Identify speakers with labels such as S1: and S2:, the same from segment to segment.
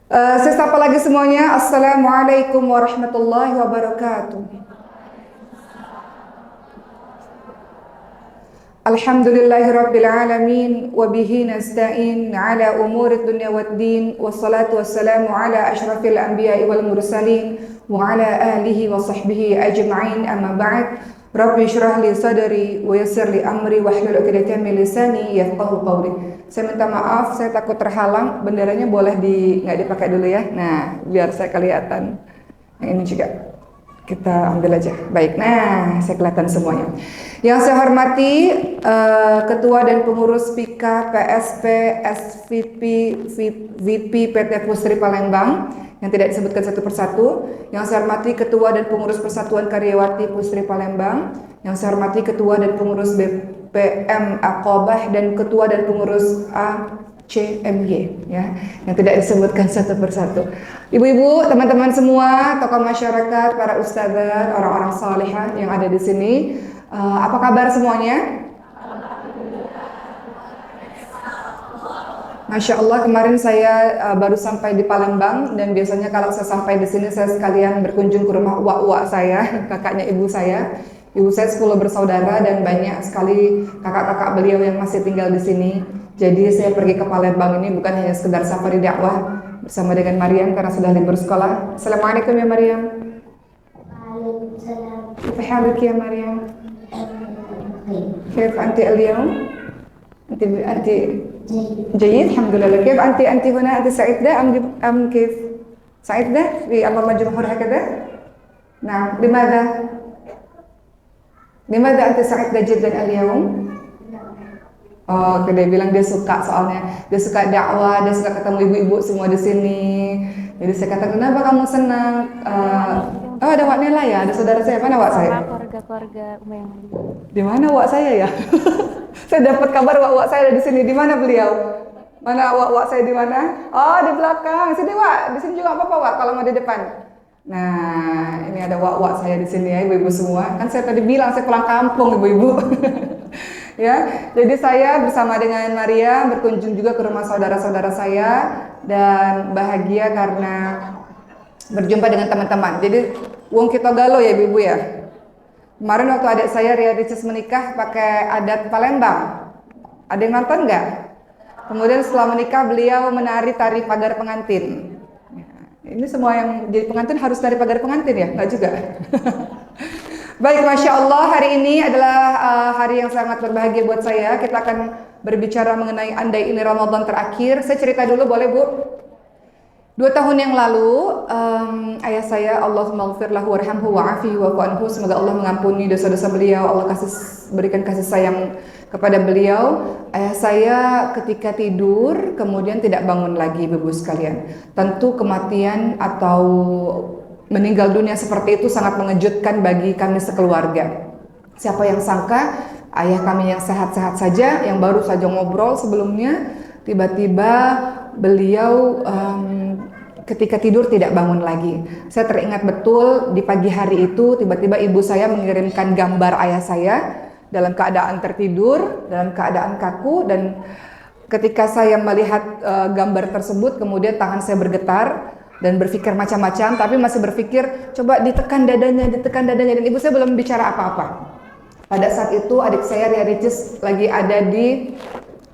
S1: Saya sapa lagi semuanya. Assalamualaikum warahmatullahi wabarakatuh. Alhamdulillahirabbil alamin wa bihi nasta'in ala umurid dunya waddin wassalatu wassalamu ala asyrafil anbiya'i wal mursalin wa ala alihi wa sahbihi ajma'in amma ba'd. Rabbi syrah li sadri wa yassir li amri wahlul 'uqdatam min lisani yafqahu qawli. Saya minta maaf, saya takut terhalang. Benderanya boleh nggak dipakai dulu ya. Nah, biar saya kelihatan. Yang ini juga kita ambil aja. Baik, nah saya kelihatan semuanya. Yang saya hormati Ketua dan Pengurus PIKA, PSP, SVP, VP PT Pusri Palembang yang tidak disebutkan satu persatu. Yang saya hormati Ketua dan Pengurus Persatuan Karyawati Pusri Palembang. Yang saya hormati Ketua dan Pengurus BPM Aqabah dan Ketua dan Pengurus ACMY ya, yang tidak disebutkan satu persatu. Ibu-ibu, teman-teman semua, tokoh masyarakat, para ustadzah, orang-orang salihah yang ada di sini, apa kabar semuanya? Masya Allah, kemarin saya baru sampai di Palembang dan biasanya kalau saya sampai di sini saya sekalian berkunjung ke rumah uak-uak saya, kakaknya ibu saya. Ibu saya 10 bersaudara dan banyak sekali kakak-kakak beliau yang masih tinggal di sini. Jadi saya pergi ke Palembang ini bukan hanya sekedar safari dakwah bersama dengan Maryam karena sudah libur sekolah. Assalamualaikum ya Maryam.
S2: Waalaikumsalam.
S1: Kaifa haluki ya Maryam? Kaifa anti al-yawm? Anti جيد الحمد لله. كيف أنت هنا أنت سعيدة أم كيف سعيدة في أمام الجمهور هكذا؟ نعم. لماذا أنت سعيدة جدا اليوم؟ Oh, dia bilang dia suka soalnya dia suka dakwah, dia suka ketemu ibu-ibu semua di sini. Jadi saya kata kenapa kamu senang? Oh ada Wak Nela ya, ada saudara saya. Mana Wak saya?
S2: Keluarga Umay Mali.
S1: Di mana Wak saya ya? Saya dapat kabar Wak saya ada di sini. Di mana beliau? Mana Wak saya di mana? Oh di belakang. Sini Wak, di sini juga apa-apa Wak kalau mau di depan. Nah ini ada Wak saya di sini ya ibu-ibu semua. Kan saya tadi bilang saya pulang kampung ibu-ibu. Ya, jadi saya bersama dengan Maria berkunjung juga ke rumah saudara-saudara saya dan bahagia karena berjumpa dengan teman-teman. Jadi wong kita galo ya ibu-ibu ya. Kemarin waktu adik saya Ria Ricis menikah pakai adat Palembang. Ada yang nonton nggak? Kemudian setelah menikah beliau menari tari pagar pengantin. Ini semua yang jadi pengantin harus tari pagar pengantin ya? Nggak juga. Baik, Masya Allah, hari ini adalah hari yang sangat berbahagia buat saya. Kita akan berbicara mengenai andai ini Ramadan terakhir. Saya cerita dulu boleh Bu? 2 tahun yang lalu, ayah saya, Allahumma ghfir lahu warhamhu wa'afihi wa'fu anhu. Semoga Allah mengampuni dosa-dosa beliau, Allah berikan kasih sayang kepada beliau. Ayah saya ketika tidur, kemudian tidak bangun lagi, Ibu sekalian. Tentu kematian atau meninggal dunia seperti itu sangat mengejutkan bagi kami sekeluarga. Siapa yang sangka ayah kami yang sehat-sehat saja, yang baru saja ngobrol sebelumnya, tiba-tiba beliau ketika tidur tidak bangun lagi. Saya teringat betul di pagi hari itu tiba-tiba ibu saya mengirimkan gambar ayah saya dalam keadaan tertidur, dalam keadaan kaku, dan ketika saya melihat gambar tersebut kemudian tangan saya bergetar dan berpikir macam-macam, tapi masih berpikir coba ditekan dadanya, dan ibu saya belum bicara apa-apa. Pada saat itu adik saya Ria Ricis lagi ada di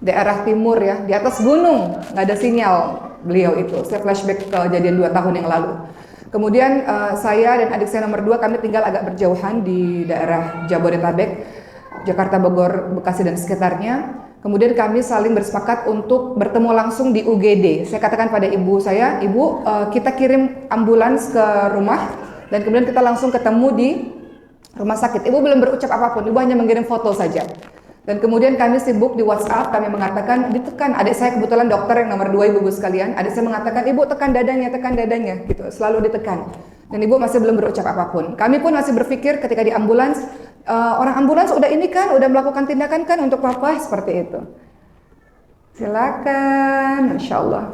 S1: daerah timur ya, di atas gunung, nggak ada sinyal beliau itu. Saya flashback ke kejadian 2 tahun yang lalu. Kemudian saya dan adik saya nomor 2 kami tinggal agak berjauhan di daerah Jabodetabek, Jakarta, Bogor, Bekasi dan sekitarnya. Kemudian kami saling bersepakat untuk bertemu langsung di UGD. Saya katakan pada ibu saya, ibu kita kirim ambulans ke rumah dan kemudian kita langsung ketemu di rumah sakit. Ibu belum berucap apapun, ibu hanya mengirim foto saja. Dan kemudian kami sibuk di WhatsApp, kami mengatakan ditekan. Adik saya kebetulan dokter yang nomor 2 ibu sekalian. Adik saya mengatakan ibu tekan dadanya, gitu. Selalu ditekan. Dan ibu masih belum berucap apapun. Kami pun masih berpikir ketika di ambulans, orang ambulans udah ini kan, udah melakukan tindakan kan untuk papa seperti itu. Silakan, Insya Allah.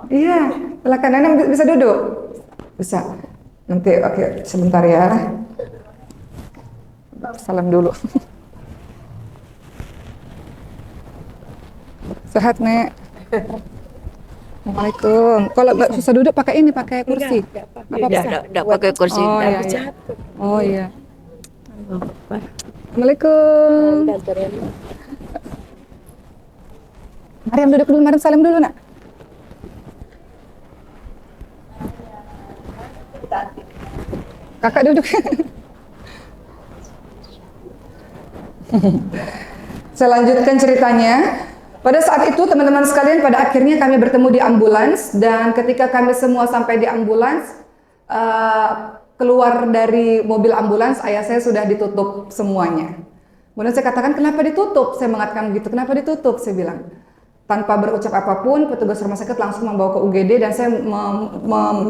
S1: Iya, silakan. Nenek bisa duduk? Bisa. Nanti oke, sebentar ya. Salam dulu. Sehat, Nek? Assalamualaikum. Kalau nggak susah duduk pakai ini, pakai kursi. Apa bisa?
S2: Enggak pakai kursi.
S1: Oh
S2: Enggak
S1: iya,
S2: bisa.
S1: iya. Oh iya. Assalamualaikum. Mariam duduk dulu, Mariam salim dulu nak. Kakak duduk. Saya lanjutkan ceritanya. Pada saat itu teman-teman sekalian, pada akhirnya kami bertemu di ambulans, dan ketika kami semua sampai di ambulans, keluar dari mobil ambulans, ayah saya sudah ditutup semuanya. Kemudian saya katakan, kenapa ditutup? Saya mengatakan begitu, kenapa ditutup? Saya bilang. Tanpa berucap apapun, petugas rumah sakit langsung membawa ke UGD, dan saya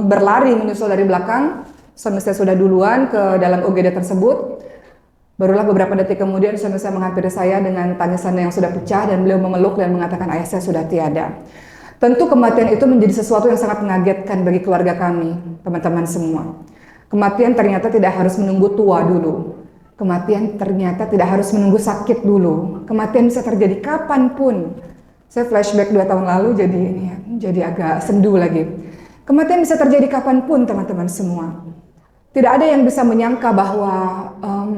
S1: berlari menyusul dari belakang. Suami saya sudah duluan ke dalam UGD tersebut. Barulah beberapa detik kemudian suami saya menghampiri saya dengan tangisannya yang sudah pecah, dan beliau memeluk dan mengatakan ayah saya sudah tiada. Tentu kematian itu menjadi sesuatu yang sangat mengagetkan bagi keluarga kami, teman-teman semua. Kematian ternyata tidak harus menunggu tua dulu. Kematian ternyata tidak harus menunggu sakit dulu. Kematian bisa terjadi kapanpun. Saya flashback 2 tahun lalu jadi agak sendu lagi. Kematian bisa terjadi kapanpun teman-teman semua. Tidak ada yang bisa menyangka bahwa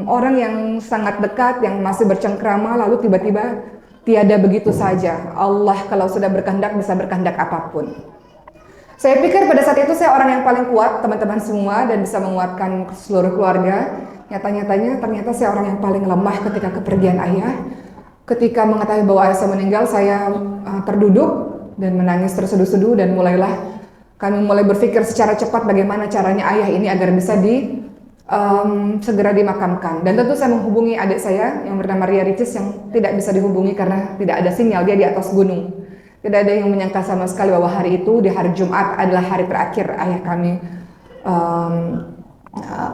S1: orang yang sangat dekat, yang masih bercengkrama, lalu tiba-tiba tiada begitu saja. Allah kalau sudah berkehendak bisa berkehendak apapun. Saya pikir pada saat itu saya orang yang paling kuat teman-teman semua dan bisa menguatkan seluruh keluarga. Nyata-nyatanya ternyata saya orang yang paling lemah ketika kepergian ayah. Ketika mengetahui bahwa ayah saya meninggal, saya terduduk dan menangis terseduh-seduh, dan mulailah kami mulai berpikir secara cepat bagaimana caranya ayah ini agar bisa segera dimakamkan. Dan tentu saya menghubungi adik saya yang bernama Ria Ricis yang tidak bisa dihubungi karena tidak ada sinyal, dia di atas gunung. Tidak ada yang menyangka sama sekali bahwa hari itu, di hari Jumat adalah hari terakhir ayah kami,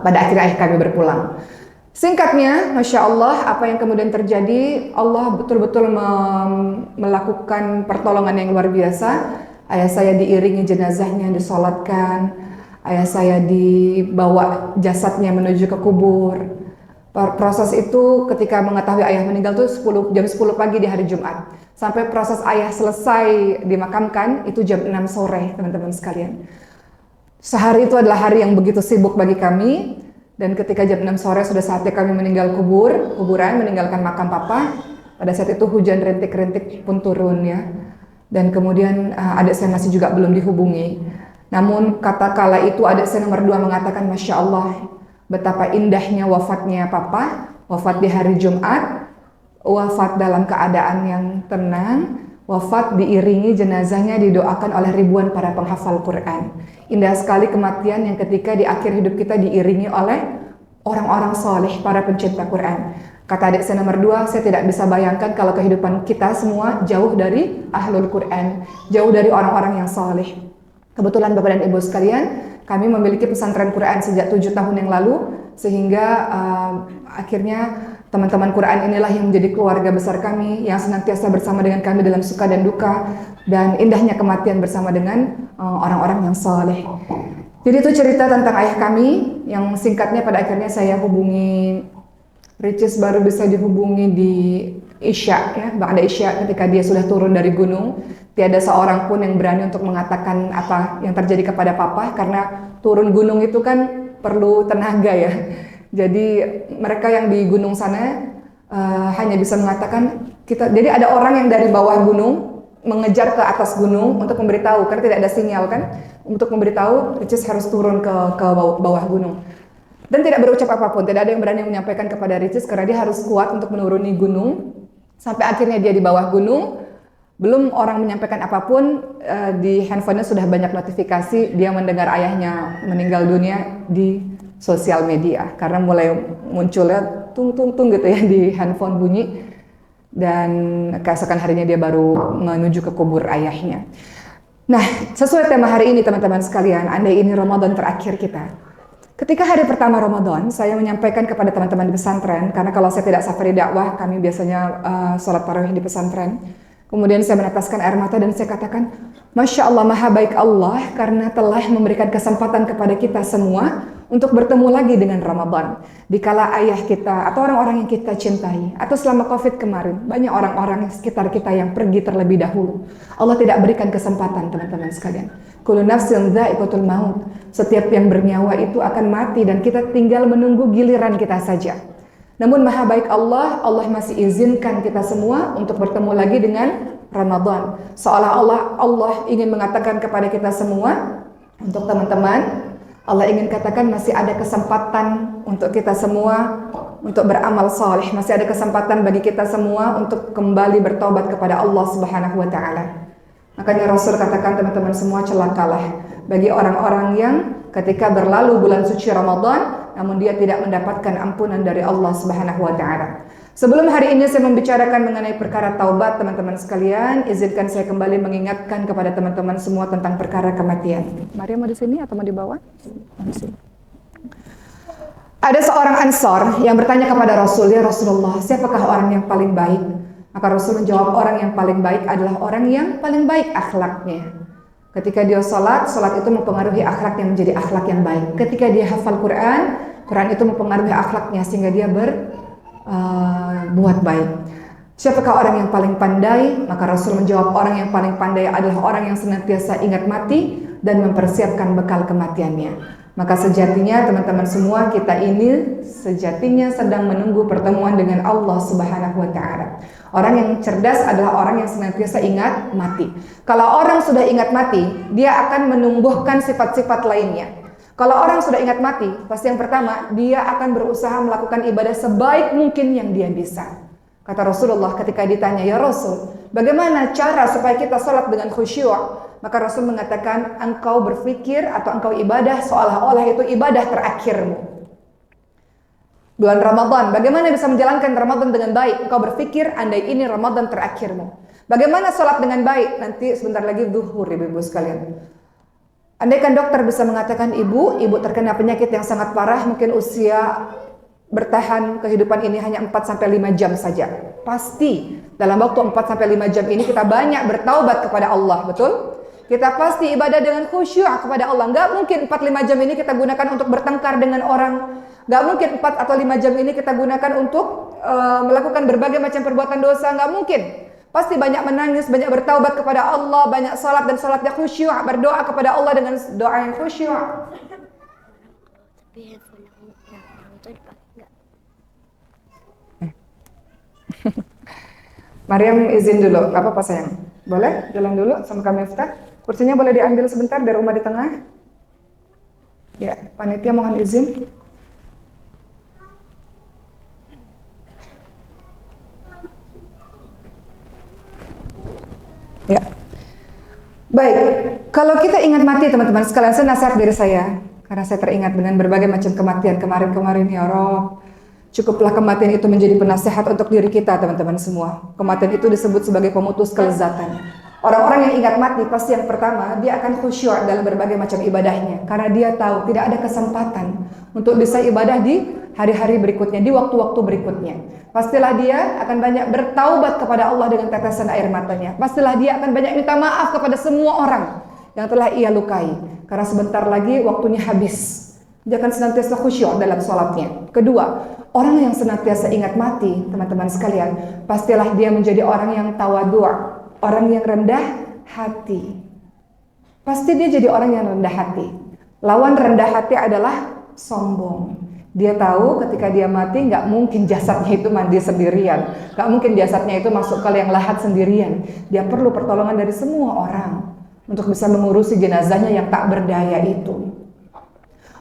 S1: pada akhirnya ayah kami berpulang. Singkatnya, Masya Allah, apa yang kemudian terjadi, Allah betul-betul melakukan pertolongan yang luar biasa. Ayah saya diiringi jenazahnya, disolatkan. Ayah saya dibawa jasadnya menuju ke kubur. Proses itu ketika mengetahui ayah meninggal itu jam 10 pagi di hari Jumat. Sampai proses ayah selesai dimakamkan, itu jam 6 sore, teman-teman sekalian. Sehari itu adalah hari yang begitu sibuk bagi kami. Dan ketika jam 6 sore sudah saatnya kami meninggal kuburan, meninggalkan makam papa. Pada saat itu hujan rintik-rintik pun turun ya. Dan kemudian adik saya masih juga belum dihubungi. Namun kala itu adik saya nomor 2 mengatakan, Masya Allah, betapa indahnya wafatnya papa. Wafat di hari Jumat, wafat dalam keadaan yang tenang, wafat diiringi jenazahnya didoakan oleh ribuan para penghafal Quran. Indah sekali kematian yang ketika di akhir hidup kita diiringi oleh orang-orang soleh, para pencinta Quran. Kata adik saya nomor 2, saya tidak bisa bayangkan kalau kehidupan kita semua jauh dari ahlul Quran, jauh dari orang-orang yang soleh. Kebetulan Bapak dan Ibu sekalian, kami memiliki pesantren Quran sejak 7 tahun yang lalu, sehingga akhirnya teman-teman Quran inilah yang menjadi keluarga besar kami, yang senantiasa bersama dengan kami dalam suka dan duka, dan indahnya kematian bersama dengan orang-orang yang soleh. Jadi itu cerita tentang ayah kami, yang singkatnya pada akhirnya saya hubungi Ricis, baru bisa dihubungi di Isya ya, Ba'da Isya, ketika dia sudah turun dari gunung. Tiada seorang pun yang berani untuk mengatakan apa yang terjadi kepada papa, karena turun gunung itu kan perlu tenaga ya. Jadi mereka yang di gunung sana hanya bisa mengatakan jadi ada orang yang dari bawah gunung mengejar ke atas gunung untuk memberitahu, karena tidak ada sinyal kan, untuk memberitahu Ricis harus turun ke bawah gunung. Dan tidak berucap apapun, tidak ada yang berani menyampaikan kepada Ricis karena dia harus kuat untuk menuruni gunung. Sampai akhirnya dia di bawah gunung, belum orang menyampaikan apapun, di handphonenya sudah banyak notifikasi dia mendengar ayahnya meninggal dunia di sosial media. Karena mulai munculnya tung gitu ya di handphone bunyi, dan keesokan harinya dia baru menuju ke kubur ayahnya. Nah, sesuai tema hari ini teman-teman sekalian, andai ini Ramadan terakhir kita. Ketika hari pertama Ramadan, saya menyampaikan kepada teman-teman di pesantren, karena kalau saya tidak safari dakwah, kami biasanya sholat tarawih di pesantren. Kemudian saya meneteskan air mata dan saya katakan, Masya Allah, maha baik Allah karena telah memberikan kesempatan kepada kita semua untuk bertemu lagi dengan Ramadan. Dikala ayah kita atau orang-orang yang kita cintai, atau selama Covid kemarin, banyak orang-orang sekitar kita yang pergi terlebih dahulu. Allah tidak berikan kesempatan, teman-teman sekalian. Kullu nafsin dha'iqatul maut. Setiap yang bernyawa itu akan mati dan kita tinggal menunggu giliran kita saja. Namun maha baik Allah, Allah masih izinkan kita semua untuk bertemu lagi dengan Ramadan. Seolah-olah Allah ingin mengatakan kepada kita semua, untuk teman-teman, Allah ingin katakan masih ada kesempatan untuk kita semua untuk beramal saleh, masih ada kesempatan bagi kita semua untuk kembali bertobat kepada Allah Subhanahu wa taala. Makanya Rasul katakan, teman-teman semua, celakalah bagi orang-orang yang ketika berlalu bulan suci Ramadan namun dia tidak mendapatkan ampunan dari Allah Subhanahu wa taala. Sebelum hari ini saya membicarakan mengenai perkara taubat, teman-teman sekalian, izinkan saya kembali mengingatkan kepada teman-teman semua tentang perkara kematian. Maria mau di sini atau mau di bawah? Di sini. Ada seorang Ansor yang bertanya kepada Rasul, "Ya Rasulullah, siapakah orang yang paling baik?" Maka Rasul menjawab, orang yang paling baik adalah orang yang paling baik akhlaknya. Ketika dia salat itu mempengaruhi akhlaknya menjadi akhlak yang baik. Ketika dia hafal Quran itu mempengaruhi akhlaknya sehingga dia buat baik. Siapakah orang yang paling pandai? Maka Rasul menjawab, orang yang paling pandai adalah orang yang senantiasa ingat mati dan mempersiapkan bekal kematiannya. Maka sejatinya teman-teman semua, kita ini sejatinya sedang menunggu pertemuan dengan Allah Subhanahu wa taala. Orang yang cerdas adalah orang yang senantiasa ingat mati. Kalau orang sudah ingat mati, dia akan menumbuhkan sifat-sifat lainnya. Kalau orang sudah ingat mati, pasti yang pertama, dia akan berusaha melakukan ibadah sebaik mungkin yang dia bisa. Kata Rasulullah ketika ditanya, "Ya Rasul, bagaimana cara supaya kita sholat dengan khusyuk?" Maka Rasul mengatakan, engkau berpikir atau engkau ibadah seolah-olah itu ibadah terakhirmu. Bulan Ramadan, bagaimana bisa menjalankan Ramadan dengan baik? Engkau berpikir, andai ini Ramadan terakhirmu. Bagaimana sholat dengan baik? Nanti sebentar lagi zuhur, ibu-ibu sekalian. Andaikan dokter bisa mengatakan ibu terkena penyakit yang sangat parah, mungkin usia bertahan kehidupan ini hanya 4-5 jam saja. Pasti dalam waktu 4-5 jam ini kita banyak bertaubat kepada Allah, betul? Kita pasti ibadah dengan khusyuk kepada Allah. Nggak mungkin 4-5 jam ini kita gunakan untuk bertengkar dengan orang. Nggak mungkin 4 atau 5 jam ini kita gunakan untuk melakukan berbagai macam perbuatan dosa. Nggak mungkin. Pasti banyak menangis, banyak bertaubat kepada Allah, banyak salat dan salatnya khusyuk, berdoa kepada Allah dengan doa yang khusyuk. Tapi handphone yang itu dipakai enggak? Mariam izin dulu, nggak apa-apa sayang. Boleh jalan dulu sama kami Miftah. Kursinya boleh diambil sebentar dari rumah di tengah. Ya, panitia mohon izin. Ya. Baik, kalau kita ingat mati teman-teman sekalian, saya nasihat dari saya, karena saya teringat dengan berbagai macam kematian kemarin-kemarin, ya Rob. Cukuplah kematian itu menjadi penasehat untuk diri kita teman-teman semua. Kematian itu disebut sebagai pemutus kelezatan. Orang-orang yang ingat mati pasti yang pertama, dia akan khusyuk dalam berbagai macam ibadahnya, karena dia tahu tidak ada kesempatan untuk bisa ibadah di hari-hari berikutnya, di waktu-waktu berikutnya. Pastilah dia akan banyak bertaubat kepada Allah dengan tetesan air matanya. Pastilah dia akan banyak minta maaf kepada semua orang yang telah ia lukai, karena sebentar lagi waktunya habis. Dia akan senantiasa khusyuk dalam sholatnya. Kedua, orang yang senantiasa ingat mati, teman-teman sekalian, pastilah dia menjadi orang yang tawadhu', orang yang rendah hati. Pasti dia jadi orang yang rendah hati. Lawan rendah hati adalah sombong. Dia tahu ketika dia mati nggak mungkin jasadnya itu mandi sendirian, nggak mungkin jasadnya itu masuk ke liang lahat sendirian. Dia perlu pertolongan dari semua orang untuk bisa mengurusi jenazahnya yang tak berdaya itu.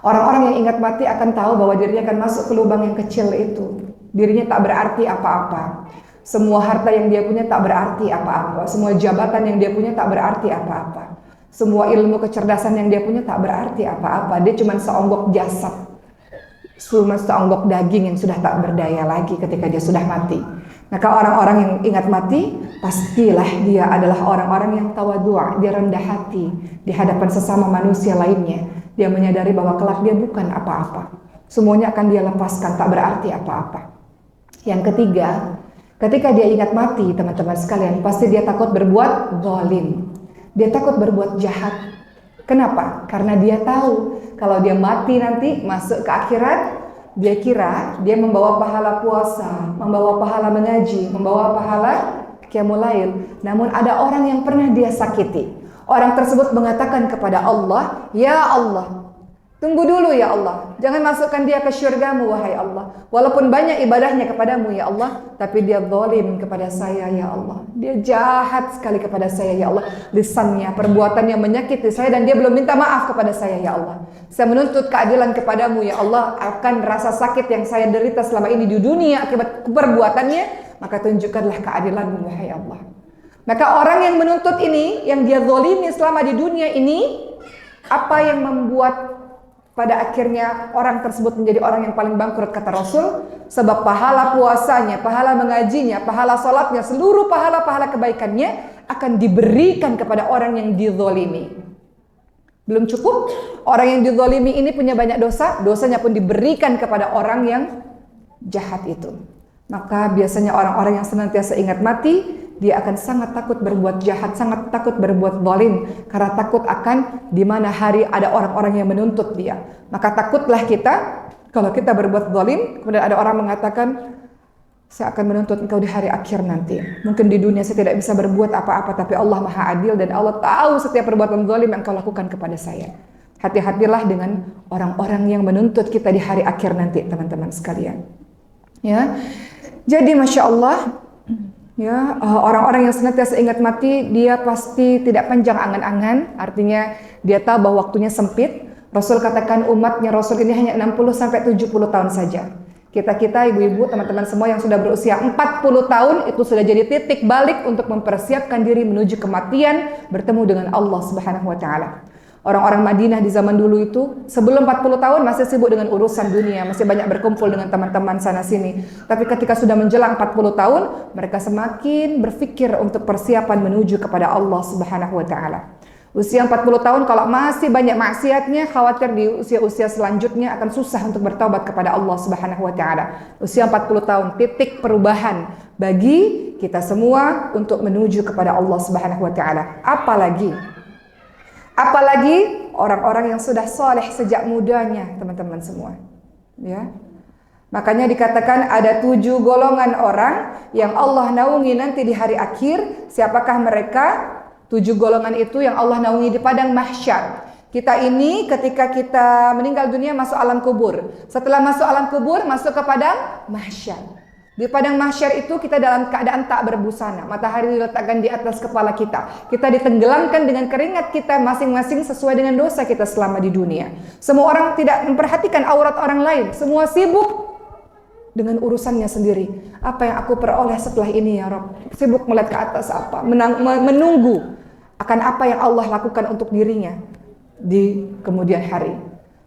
S1: Orang-orang yang ingat mati akan tahu bahwa dirinya akan masuk ke lubang yang kecil itu. Dirinya tak berarti apa-apa. Semua harta yang dia punya tak berarti apa-apa. Semua jabatan yang dia punya tak berarti apa-apa. Semua ilmu kecerdasan yang dia punya tak berarti apa-apa. Dia cuma seonggok jasad, cuma seonggok daging yang sudah tak berdaya lagi ketika dia sudah mati. Maka orang-orang yang ingat mati, pastilah dia adalah orang-orang yang tawadhu', dia rendah hati di hadapan sesama manusia lainnya. Dia menyadari bahwa kelak dia bukan apa-apa. Semuanya akan dia lepaskan, tak berarti apa-apa. Yang ketiga, ketika dia ingat mati, teman-teman sekalian, pasti dia takut berbuat zalim. Dia takut berbuat jahat. Kenapa? Karena dia tahu kalau dia mati nanti masuk ke akhirat, dia kira dia membawa pahala puasa, membawa pahala mengaji, membawa pahala qiyamul lail. Namun ada orang yang pernah dia sakiti. Orang tersebut mengatakan kepada Allah, "Ya Allah, tunggu dulu ya Allah. Jangan masukkan dia ke syurgamu wahai Allah. Walaupun banyak ibadahnya kepadamu ya Allah, tapi dia zalim kepada saya ya Allah. Dia jahat sekali kepada saya ya Allah. Lisannya, perbuatannya menyakiti saya dan dia belum minta maaf kepada saya ya Allah. Saya menuntut keadilan kepadamu ya Allah akan rasa sakit yang saya derita selama ini di dunia akibat perbuatannya, maka tunjukkanlah keadilanmu wahai Allah." Maka orang yang menuntut ini, yang dia zalimi selama di dunia ini, apa yang membuat pada akhirnya orang tersebut menjadi orang yang paling bangkrut kata Rasul? Sebab pahala puasanya, pahala mengajinya, pahala salatnya, seluruh pahala-pahala kebaikannya akan diberikan kepada orang yang dizalimi. Belum cukup, orang yang dizalimi ini punya banyak dosa, dosanya pun diberikan kepada orang yang jahat itu. Maka biasanya orang-orang yang senantiasa ingat mati, dia akan sangat takut berbuat jahat, sangat takut berbuat zalim, karena takut akan di mana hari ada orang-orang yang menuntut dia. Maka takutlah kita kalau kita berbuat zalim, kemudian ada orang mengatakan, "Saya akan menuntut engkau di hari akhir nanti. Mungkin di dunia saya tidak bisa berbuat apa-apa, tapi Allah Maha Adil dan Allah tahu setiap perbuatan zalim yang engkau lakukan kepada saya." Hati-hatilah dengan orang-orang yang menuntut kita di hari akhir nanti, teman-teman sekalian. Ya, jadi masya Allah. Ya, orang-orang yang senantiasa ingat mati, dia pasti tidak panjang angan-angan. Artinya dia tahu bahwa waktunya sempit. Rasul katakan umatnya Rasul ini hanya 60 sampai 70 tahun saja. Kita ibu-ibu, teman-teman semua yang sudah berusia 40 tahun itu sudah jadi titik balik untuk mempersiapkan diri menuju kematian, bertemu dengan Allah Subhanahu wa taala. Orang-orang Madinah di zaman dulu itu sebelum 40 tahun masih sibuk dengan urusan dunia, masih banyak berkumpul dengan teman-teman sana sini. Tapi ketika sudah menjelang 40 tahun, mereka semakin berpikir untuk persiapan menuju kepada Allah Subhanahu wa taala. Usia 40 tahun kalau masih banyak maksiatnya, khawatir di usia-usia selanjutnya akan susah untuk bertaubat kepada Allah Subhanahu wa taala. Usia 40 tahun titik perubahan bagi kita semua untuk menuju kepada Allah Subhanahu wa taala. Apalagi orang-orang yang sudah soleh sejak mudanya, teman-teman semua. Ya, makanya dikatakan ada 7 golongan orang yang Allah naungi nanti di hari akhir. Siapakah mereka? 7 golongan itu yang Allah naungi di padang mahsyar. Kita ini ketika kita meninggal dunia masuk alam kubur. Setelah masuk alam kubur, masuk ke padang mahsyar. Di padang mahsyar itu kita dalam keadaan tak berbusana. Matahari diletakkan di atas kepala kita. Kita ditenggelamkan dengan keringat kita masing-masing sesuai dengan dosa kita selama di dunia. Semua orang tidak memperhatikan aurat orang lain. Semua sibuk dengan urusannya sendiri. Apa yang aku peroleh setelah ini ya Rabb? Sibuk melihat ke atas apa? Menunggu akan apa yang Allah lakukan untuk dirinya di kemudian hari.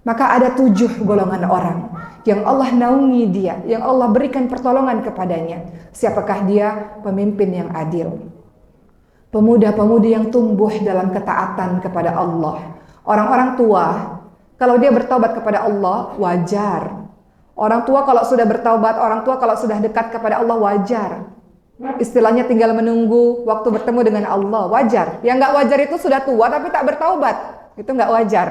S1: Maka ada 7 golongan orang yang Allah naungi dia, yang Allah berikan pertolongan kepadanya. Siapakah dia? Pemimpin yang adil. Pemuda-pemudi yang tumbuh dalam ketaatan kepada Allah. Orang-orang tua, kalau dia bertaubat kepada Allah, wajar. Orang tua kalau sudah bertaubat, orang tua kalau sudah dekat kepada Allah, wajar. Istilahnya tinggal menunggu waktu bertemu dengan Allah, wajar. Yang nggak wajar itu sudah tua tapi tak bertaubat, itu nggak wajar.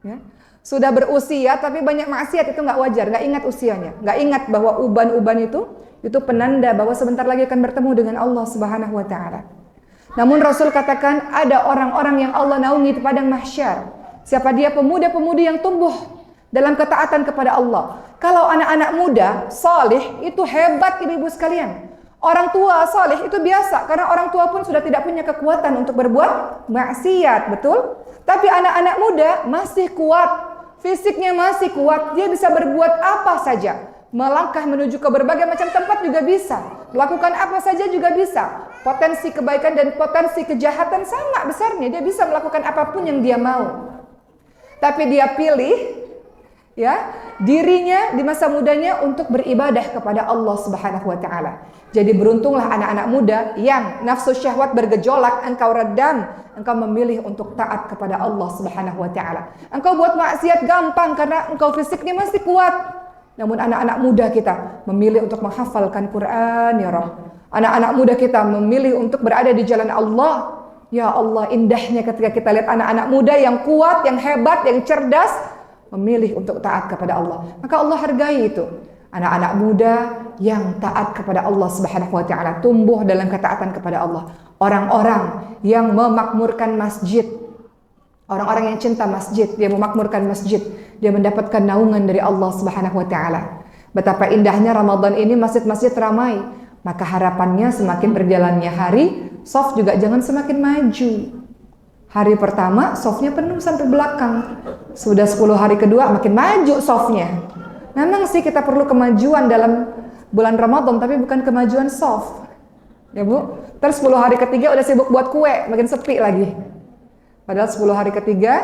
S1: Ya. Sudah berusia tapi banyak maksiat, itu nggak wajar, nggak ingat usianya, nggak ingat bahwa uban-uban itu penanda bahwa sebentar lagi akan bertemu dengan Allah Subhanahu wa taala. Namun Rasul katakan ada orang-orang yang Allah naungi di padang mahsyar. Siapa dia? Pemuda-pemudi yang tumbuh dalam ketaatan kepada Allah. Kalau anak-anak muda saleh itu hebat ibu-ibu sekalian. Orang tua saleh itu biasa karena orang tua pun sudah tidak punya kekuatan untuk berbuat maksiat, betul? Tapi anak-anak muda masih kuat. Fisiknya masih kuat, dia bisa berbuat apa saja. Melangkah menuju ke berbagai macam tempat juga bisa. Melakukan apa saja juga bisa. Potensi kebaikan dan potensi kejahatan sama besarnya. Dia bisa melakukan apapun yang dia mau. Tapi dia pilih ya dirinya di masa mudanya untuk beribadah kepada Allah Subhanahu wa taala. Jadi beruntunglah anak-anak muda yang nafsu syahwat bergejolak, engkau redam, engkau memilih untuk taat kepada Allah Subhanahu wa taala. Engkau buat maksiat gampang karena engkau fisiknya masih kuat. Namun anak-anak muda kita memilih untuk menghafalkan Quran ya Rabb. Anak-anak muda kita memilih untuk berada di jalan Allah Ya Allah, indahnya ketika kita lihat anak-anak muda yang kuat, yang hebat, yang cerdas, memilih untuk taat kepada Allah. Maka Allah hargai itu. Anak-anak muda yang taat kepada Allah Subhanahu wa taala, tumbuh dalam ketaatan kepada Allah. Orang-orang yang memakmurkan masjid. Orang-orang yang cinta masjid, dia memakmurkan masjid, dia mendapatkan naungan dari Allah Subhanahu wa taala. Betapa indahnya Ramadan ini masjid-masjid ramai. Maka harapannya semakin berjalannya hari, soft juga jangan semakin maju. Hari pertama softnya penuh sampai belakang. Sudah 10 hari kedua makin maju softnya. Memang sih kita perlu kemajuan dalam bulan Ramadan, tapi bukan kemajuan soft. Ya Bu, terus 10 hari ketiga udah sibuk buat kue, makin sepi lagi. Padahal 10 hari ketiga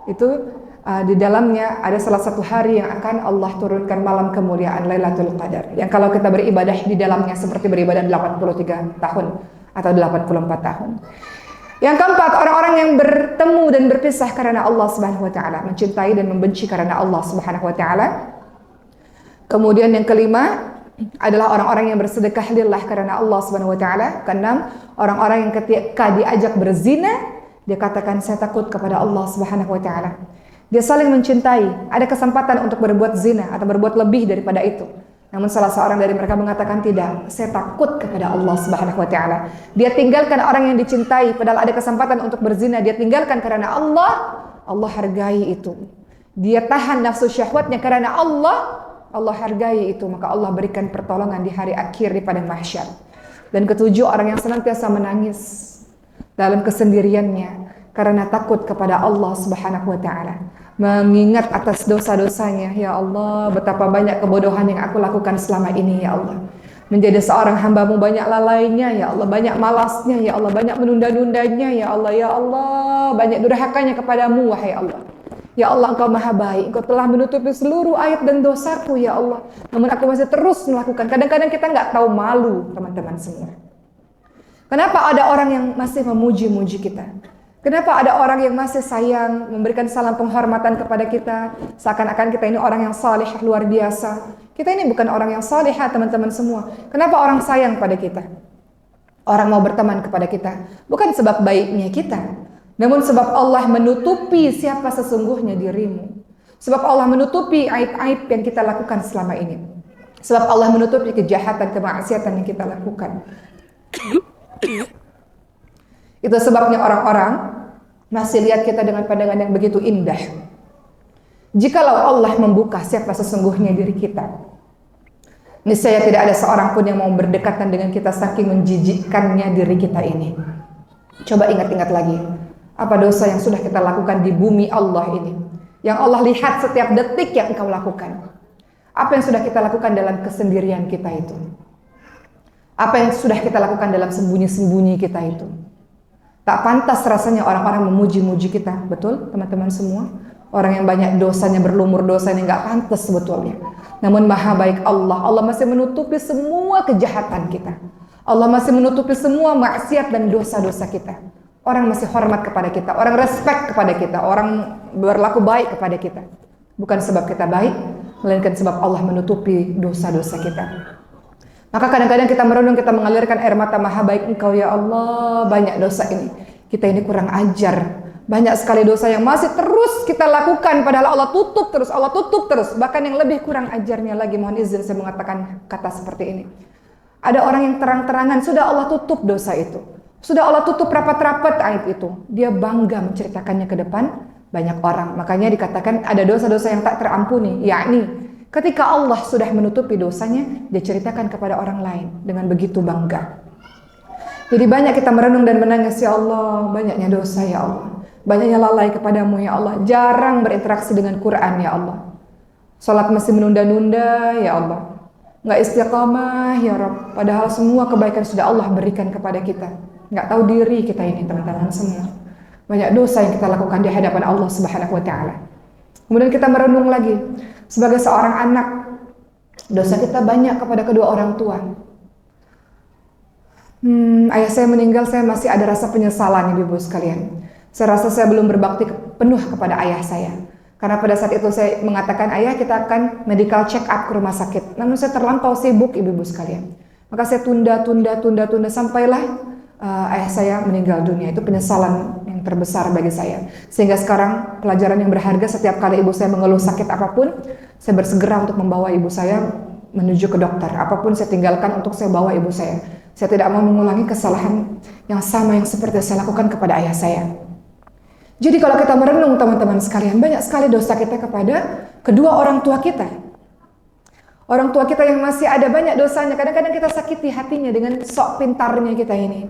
S1: itu di dalamnya ada salah satu hari yang akan Allah turunkan malam kemuliaan Lailatul Qadar. Yang kalau kita beribadah di dalamnya seperti beribadah 83 tahun atau 84 tahun. Yang keempat, orang-orang yang bertemu dan berpisah karena Allah Subhanahu wa taala, mencintai dan membenci karena Allah Subhanahu wa taala. Kemudian yang kelima adalah orang-orang yang bersedekah lillah karena Allah Subhanahu wa taala. Keenam, orang-orang yang ketika diajak berzina, dia katakan saya takut kepada Allah Subhanahu wa taala. Dia saling mencintai, ada kesempatan untuk berbuat zina atau berbuat lebih daripada itu. Namun salah seorang dari mereka mengatakan tidak, saya takut kepada Allah Subhanahu wa taala. Dia tinggalkan orang yang dicintai padahal ada kesempatan untuk berzina, dia tinggalkan karena Allah, Allah hargai itu. Dia tahan nafsu syahwatnya karena Allah, Allah hargai itu, maka Allah berikan pertolongan di hari akhir di padang mahsyar. Dan ketujuh, orang yang senantiasa menangis dalam kesendiriannya karena takut kepada Allah Subhanahu wa taala. Mengingat atas dosa-dosanya, ya Allah, betapa banyak kebodohan yang aku lakukan selama ini, ya Allah. Menjadi seorang hamba-Mu banyak lalainya, ya Allah, banyak malasnya, ya Allah, banyak menunda-nundanya, ya Allah, banyak durhakanya kepadamu, wahai Allah. Ya Allah, Engkau maha baik, Engkau telah menutupi seluruh aib dan dosaku, ya Allah. Namun aku masih terus melakukan. Kadang-kadang kita nggak tahu malu, teman-teman semua. Kenapa ada orang yang masih memuji-muji kita? Kenapa ada orang yang masih sayang, memberikan salam penghormatan kepada kita, seakan-akan kita ini orang yang saleh luar biasa. Kita ini bukan orang yang saleh, teman-teman semua. Kenapa orang sayang pada kita? Orang mau berteman kepada kita, bukan sebab baiknya kita, namun sebab Allah menutupi siapa sesungguhnya dirimu. Sebab Allah menutupi aib-aib yang kita lakukan selama ini. Sebab Allah menutupi kejahatan, kemaksiatan yang kita lakukan. Itu sebabnya orang-orang masih lihat kita dengan pandangan yang begitu indah. Jikalau Allah membuka siapa sesungguhnya diri kita, niscaya tidak ada seorang pun yang mau berdekatan dengan kita saking menjijikkannya diri kita ini. Coba ingat-ingat lagi, apa dosa yang sudah kita lakukan di bumi Allah ini, yang Allah lihat setiap detik yang engkau lakukan. Apa yang sudah kita lakukan dalam kesendirian kita itu? Apa yang sudah kita lakukan dalam sembunyi-sembunyi kita itu? Tak pantas rasanya orang-orang memuji-muji kita, betul teman-teman semua? Orang yang banyak dosanya, berlumur dosanya, nggak pantas sebetulnya. Namun maha baik Allah, Allah masih menutupi semua kejahatan kita. Allah masih menutupi semua maksiat dan dosa-dosa kita. Orang masih hormat kepada kita, orang respect kepada kita, orang berlaku baik kepada kita. Bukan sebab kita baik, melainkan sebab Allah menutupi dosa-dosa kita. Maka kadang-kadang kita merenung, kita mengalirkan air mata, maha baik Engkau ya Allah, banyak dosa ini. Kita ini kurang ajar. Banyak sekali dosa yang masih terus kita lakukan, padahal Allah tutup terus, Allah tutup terus. Bahkan yang lebih kurang ajarnya lagi, mohon izin saya mengatakan kata seperti ini. Ada orang yang terang-terangan, sudah Allah tutup dosa itu. Sudah Allah tutup rapat-rapat aib itu. Dia bangga menceritakannya ke depan banyak orang. Makanya dikatakan ada dosa-dosa yang tak terampuni, yakni ketika Allah sudah menutupi dosanya, dia ceritakan kepada orang lain dengan begitu bangga. Jadi banyak kita merenung dan menangis, ya Allah, banyaknya dosa ya Allah. Banyaknya lalai kepadamu ya Allah. Jarang berinteraksi dengan Quran ya Allah. Salat masih menunda-nunda ya Allah. Nggak istiqamah ya Rabb. Padahal semua kebaikan sudah Allah berikan kepada kita. Nggak tahu diri kita ini teman-teman semua. Banyak dosa yang kita lakukan di hadapan Allah Subhanahu wa taala. Kemudian kita merenung lagi. Sebagai seorang anak, dosa kita banyak kepada kedua orang tua. Ayah saya meninggal, saya masih ada rasa penyesalan ibu-ibu sekalian. Saya rasa saya belum berbakti penuh kepada ayah saya. Karena pada saat itu saya mengatakan, ayah kita akan medical check up ke rumah sakit. Namun saya terlampau sibuk ibu-ibu sekalian. Maka saya tunda sampailah ayah saya meninggal dunia. Itu penyesalan yang terbesar bagi saya. Sehingga sekarang pelajaran yang berharga, setiap kali ibu saya mengeluh sakit apapun, saya bersegera untuk membawa ibu saya menuju ke dokter. Apapun saya tinggalkan untuk saya bawa ibu saya. Saya tidak mau mengulangi kesalahan yang sama yang seperti saya lakukan kepada ayah saya. Jadi kalau kita merenung teman-teman sekalian, banyak sekali dosa kita kepada kedua orang tua kita. Orang tua kita yang masih ada banyak dosanya. Kadang-kadang kita sakiti hatinya dengan sok pintarnya kita ini.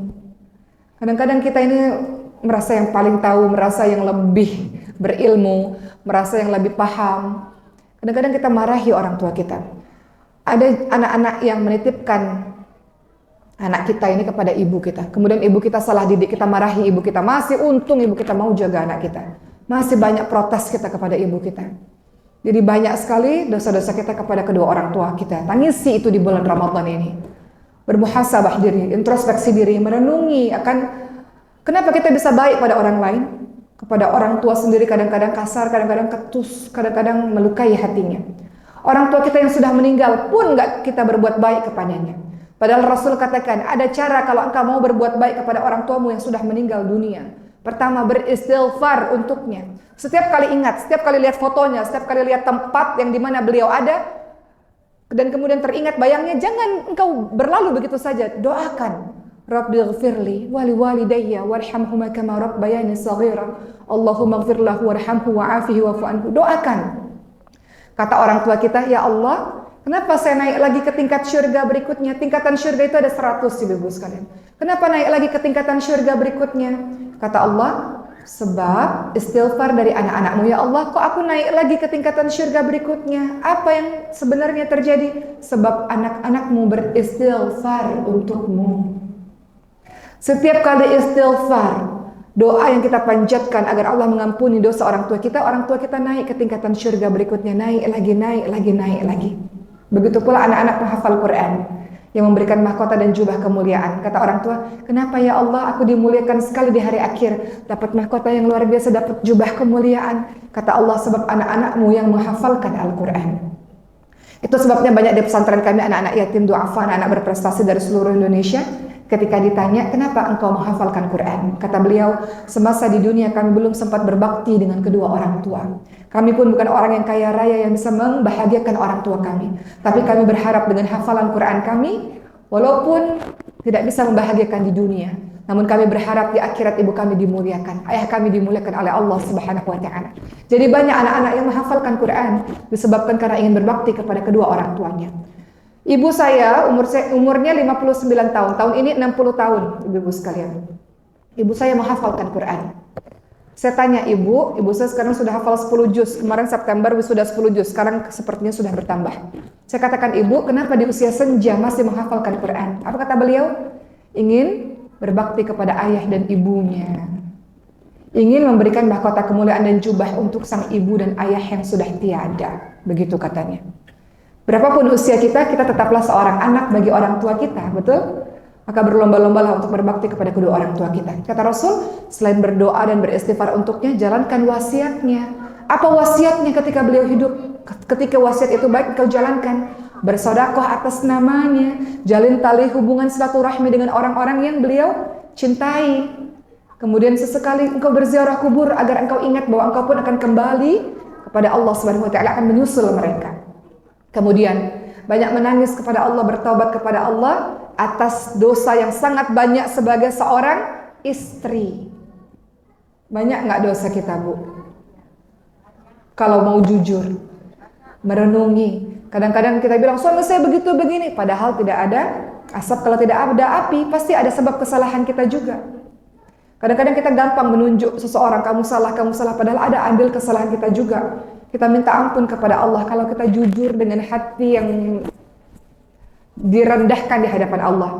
S1: Kadang-kadang kita ini merasa yang paling tahu, merasa yang lebih berilmu, merasa yang lebih paham. Kadang-kadang kita marahi orang tua kita. Ada anak-anak yang menitipkan anak kita ini kepada ibu kita. Kemudian ibu kita salah didik, kita marahi ibu kita. Masih untung ibu kita mau jaga anak kita. Masih banyak protes kita kepada ibu kita. Jadi banyak sekali dosa-dosa kita kepada kedua orang tua kita. Tangisi itu di bulan Ramadan ini. Bermuhasabah diri, introspeksi diri, merenungi akan kenapa kita bisa baik pada orang lain. Kepada orang tua sendiri kadang-kadang kasar, kadang-kadang ketus, kadang-kadang melukai hatinya. Orang tua kita yang sudah meninggal pun nggak kita berbuat baik kepadanya. Padahal Rasul katakan, ada cara kalau engkau mau berbuat baik kepada orang tuamu yang sudah meninggal dunia. Pertama, beristighfar untuknya. Setiap kali ingat, setiap kali lihat fotonya, setiap kali lihat tempat yang dimana beliau ada, dan kemudian teringat bayangnya, jangan engkau berlalu begitu saja. Doakan. Rabbighfirli wali walidayya warhamhuma kama rabbayani shaghira. Allahumma ighfir lahu warhamhu wa'afihi wa'fu anhu. Doakan. Kata orang tua kita, ya Allah, kenapa saya naik lagi ke tingkat syurga berikutnya? Tingkatan syurga itu ada 100 ibu sekalian. Kenapa naik lagi ke tingkatan syurga berikutnya? Kata Allah, sebab istighfar dari anak-anakmu. Ya Allah, kok aku naik lagi ke tingkatan syurga berikutnya? Apa yang sebenarnya terjadi? Sebab anak-anakmu beristighfar untukmu. Setiap kali istighfar, doa yang kita panjatkan agar Allah mengampuni dosa orang tua kita naik ke tingkatan syurga berikutnya. Naik lagi, naik lagi, naik lagi. Begitu pula anak-anak penghafal Quran yang memberikan mahkota dan jubah kemuliaan. Kata orang tua, kenapa ya Allah aku dimuliakan sekali di hari akhir, dapat mahkota yang luar biasa, dapat jubah kemuliaan. Kata Allah, sebab anak-anakmu yang menghafalkan Al-Quran. Itu sebabnya banyak di pesantren kami anak-anak yatim du'afa, anak-anak berprestasi dari seluruh Indonesia. Ketika ditanya, kenapa engkau menghafalkan Quran? Kata beliau, semasa di dunia kami belum sempat berbakti dengan kedua orang tua. Kami pun bukan orang yang kaya raya yang bisa membahagiakan orang tua kami. Tapi kami berharap dengan hafalan Quran kami, walaupun tidak bisa membahagiakan di dunia, namun kami berharap di akhirat ibu kami dimuliakan, ayah kami dimuliakan oleh Allah Subhanahu wa Ta'ala. Jadi banyak anak-anak yang menghafalkan Quran disebabkan karena ingin berbakti kepada kedua orang tuanya. Ibu saya umurnya 59 tahun. Tahun ini 60 tahun, ibu-ibu sekalian. Ibu saya menghafalkan Quran. Saya tanya ibu saya sekarang sudah hafal 10 juz. Kemarin September wisuda 10 juz. Sekarang sepertinya sudah bertambah. Saya katakan, ibu, kenapa di usia senja masih menghafalkan Quran? Apa kata beliau? Ingin berbakti kepada ayah dan ibunya. Ingin memberikan mahkota kemuliaan dan jubah untuk sang ibu dan ayah yang sudah tiada. Begitu katanya. Berapapun usia kita tetaplah seorang anak bagi orang tua kita, betul? Maka berlomba-lombalah untuk berbakti kepada kedua orang tua kita. Kata Rasul, selain berdoa dan beristighfar untuknya, jalankan wasiatnya. Apa wasiatnya ketika beliau hidup? Ketika wasiat itu baik, kau jalankan. Bersedekah atas namanya, jalin tali hubungan silaturahmi dengan orang-orang yang beliau cintai. Kemudian sesekali engkau berziarah kubur agar engkau ingat bahwa engkau pun akan kembali kepada Allah Subhanahu wa Ta'ala, akan menyusul mereka. Kemudian banyak menangis kepada Allah, bertaubat kepada Allah atas dosa yang sangat banyak sebagai seorang istri. Banyak nggak dosa kita, Bu? Kalau mau jujur, merenungi. Kadang-kadang kita bilang, suami saya begitu begini. Padahal tidak ada asap kalau tidak ada api. Pasti ada sebab kesalahan kita juga. Kadang-kadang kita gampang menunjuk seseorang, kamu salah. Padahal ada andil kesalahan kita juga. Kita minta ampun kepada Allah kalau kita jujur dengan hati yang direndahkan di hadapan Allah.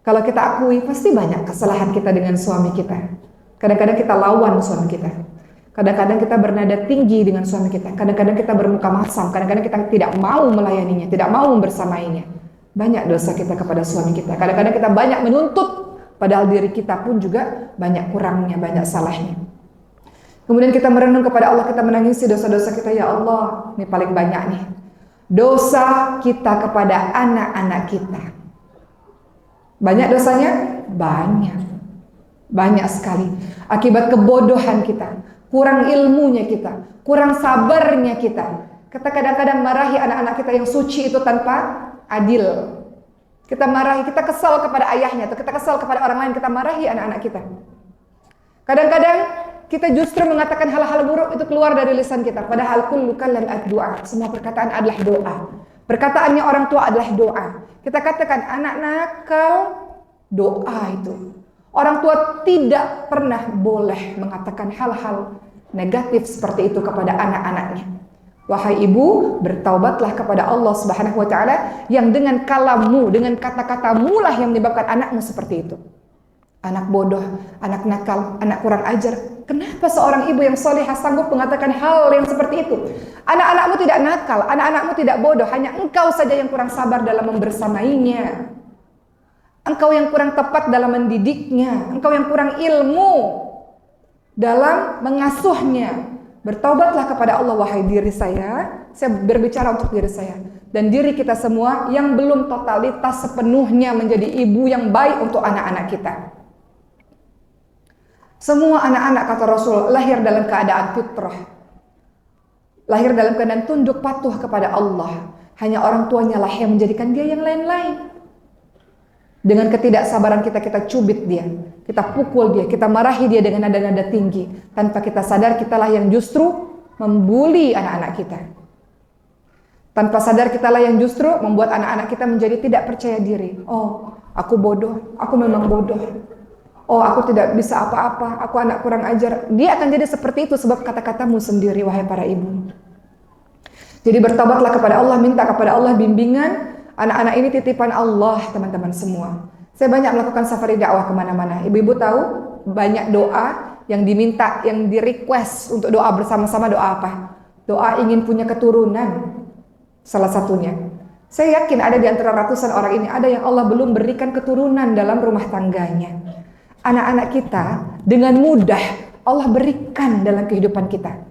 S1: Kalau kita akui, pasti banyak kesalahan kita dengan suami kita. Kadang-kadang kita lawan suami kita. Kadang-kadang kita bernada tinggi dengan suami kita. Kadang-kadang kita bermuka masam. Kadang-kadang kita tidak mau melayaninya, tidak mau membersamainya. Banyak dosa kita kepada suami kita. Kadang-kadang kita banyak menuntut, padahal diri kita pun juga banyak kurangnya, banyak salahnya. Kemudian kita merenung kepada Allah, kita menangisi dosa-dosa kita. Ya Allah, ini paling banyak nih. Dosa kita kepada anak-anak kita. Banyak dosanya? Banyak. Banyak sekali. Akibat kebodohan kita, kurang ilmunya kita, kurang sabarnya kita. Kita kadang-kadang marahi anak-anak kita yang suci itu tanpa adil. Kita marahi, kita kesal kepada ayahnya, atau kita kesal kepada orang lain, kita marahi anak-anak kita. Kadang-kadang kita justru mengatakan hal-hal buruk itu keluar dari lisan kita. Padahal kullu kalam ad-du'a. Semua perkataan adalah doa. Perkataannya orang tua adalah doa. Kita katakan anak nakal, doa itu. Orang tua tidak pernah boleh mengatakan hal-hal negatif seperti itu kepada anak-anaknya. Wahai ibu, bertaubatlah kepada Allah Subhanahu wa taala yang dengan kalammu, dengan kata-katamu lah yang menyebabkan anakmu seperti itu. Anak bodoh, anak nakal, anak kurang ajar. Kenapa seorang ibu yang solehah sanggup mengatakan hal yang seperti itu? Anak-anakmu tidak nakal, anak-anakmu tidak bodoh, hanya engkau saja yang kurang sabar dalam membersamainya. Engkau yang kurang tepat dalam mendidiknya, engkau yang kurang ilmu dalam mengasuhnya. Bertaubatlah kepada Allah, wahai diri saya berbicara untuk diri saya dan diri kita semua yang belum totalitas sepenuhnya menjadi ibu yang baik untuk anak-anak kita. Semua anak-anak, kata Rasul, lahir dalam keadaan fitrah, lahir dalam keadaan tunduk patuh kepada Allah. Hanya orang tuanya lah yang menjadikan dia yang lain-lain. Dengan ketidaksabaran kita cubit dia, kita pukul dia, kita marahi dia dengan nada-nada tinggi. Tanpa kita sadar, kitalah yang justru membuli anak-anak kita. Tanpa sadar, kitalah yang justru membuat anak-anak kita menjadi tidak percaya diri. Oh, aku bodoh, aku memang bodoh. Oh, aku tidak bisa apa-apa, aku anak kurang ajar. Dia akan jadi seperti itu sebab kata-katamu sendiri, wahai para ibu. Jadi bertobatlah kepada Allah, minta kepada Allah bimbingan. Anak-anak ini titipan Allah, teman-teman semua. Saya banyak melakukan safari dakwah kemana-mana. Ibu-ibu tahu banyak doa yang diminta, yang di request untuk doa bersama-sama. Doa apa? Doa ingin punya keturunan. Salah satunya. Saya yakin ada di antara ratusan orang ini, ada yang Allah belum berikan keturunan dalam rumah tangganya. Anak-anak kita dengan mudah Allah berikan dalam kehidupan kita.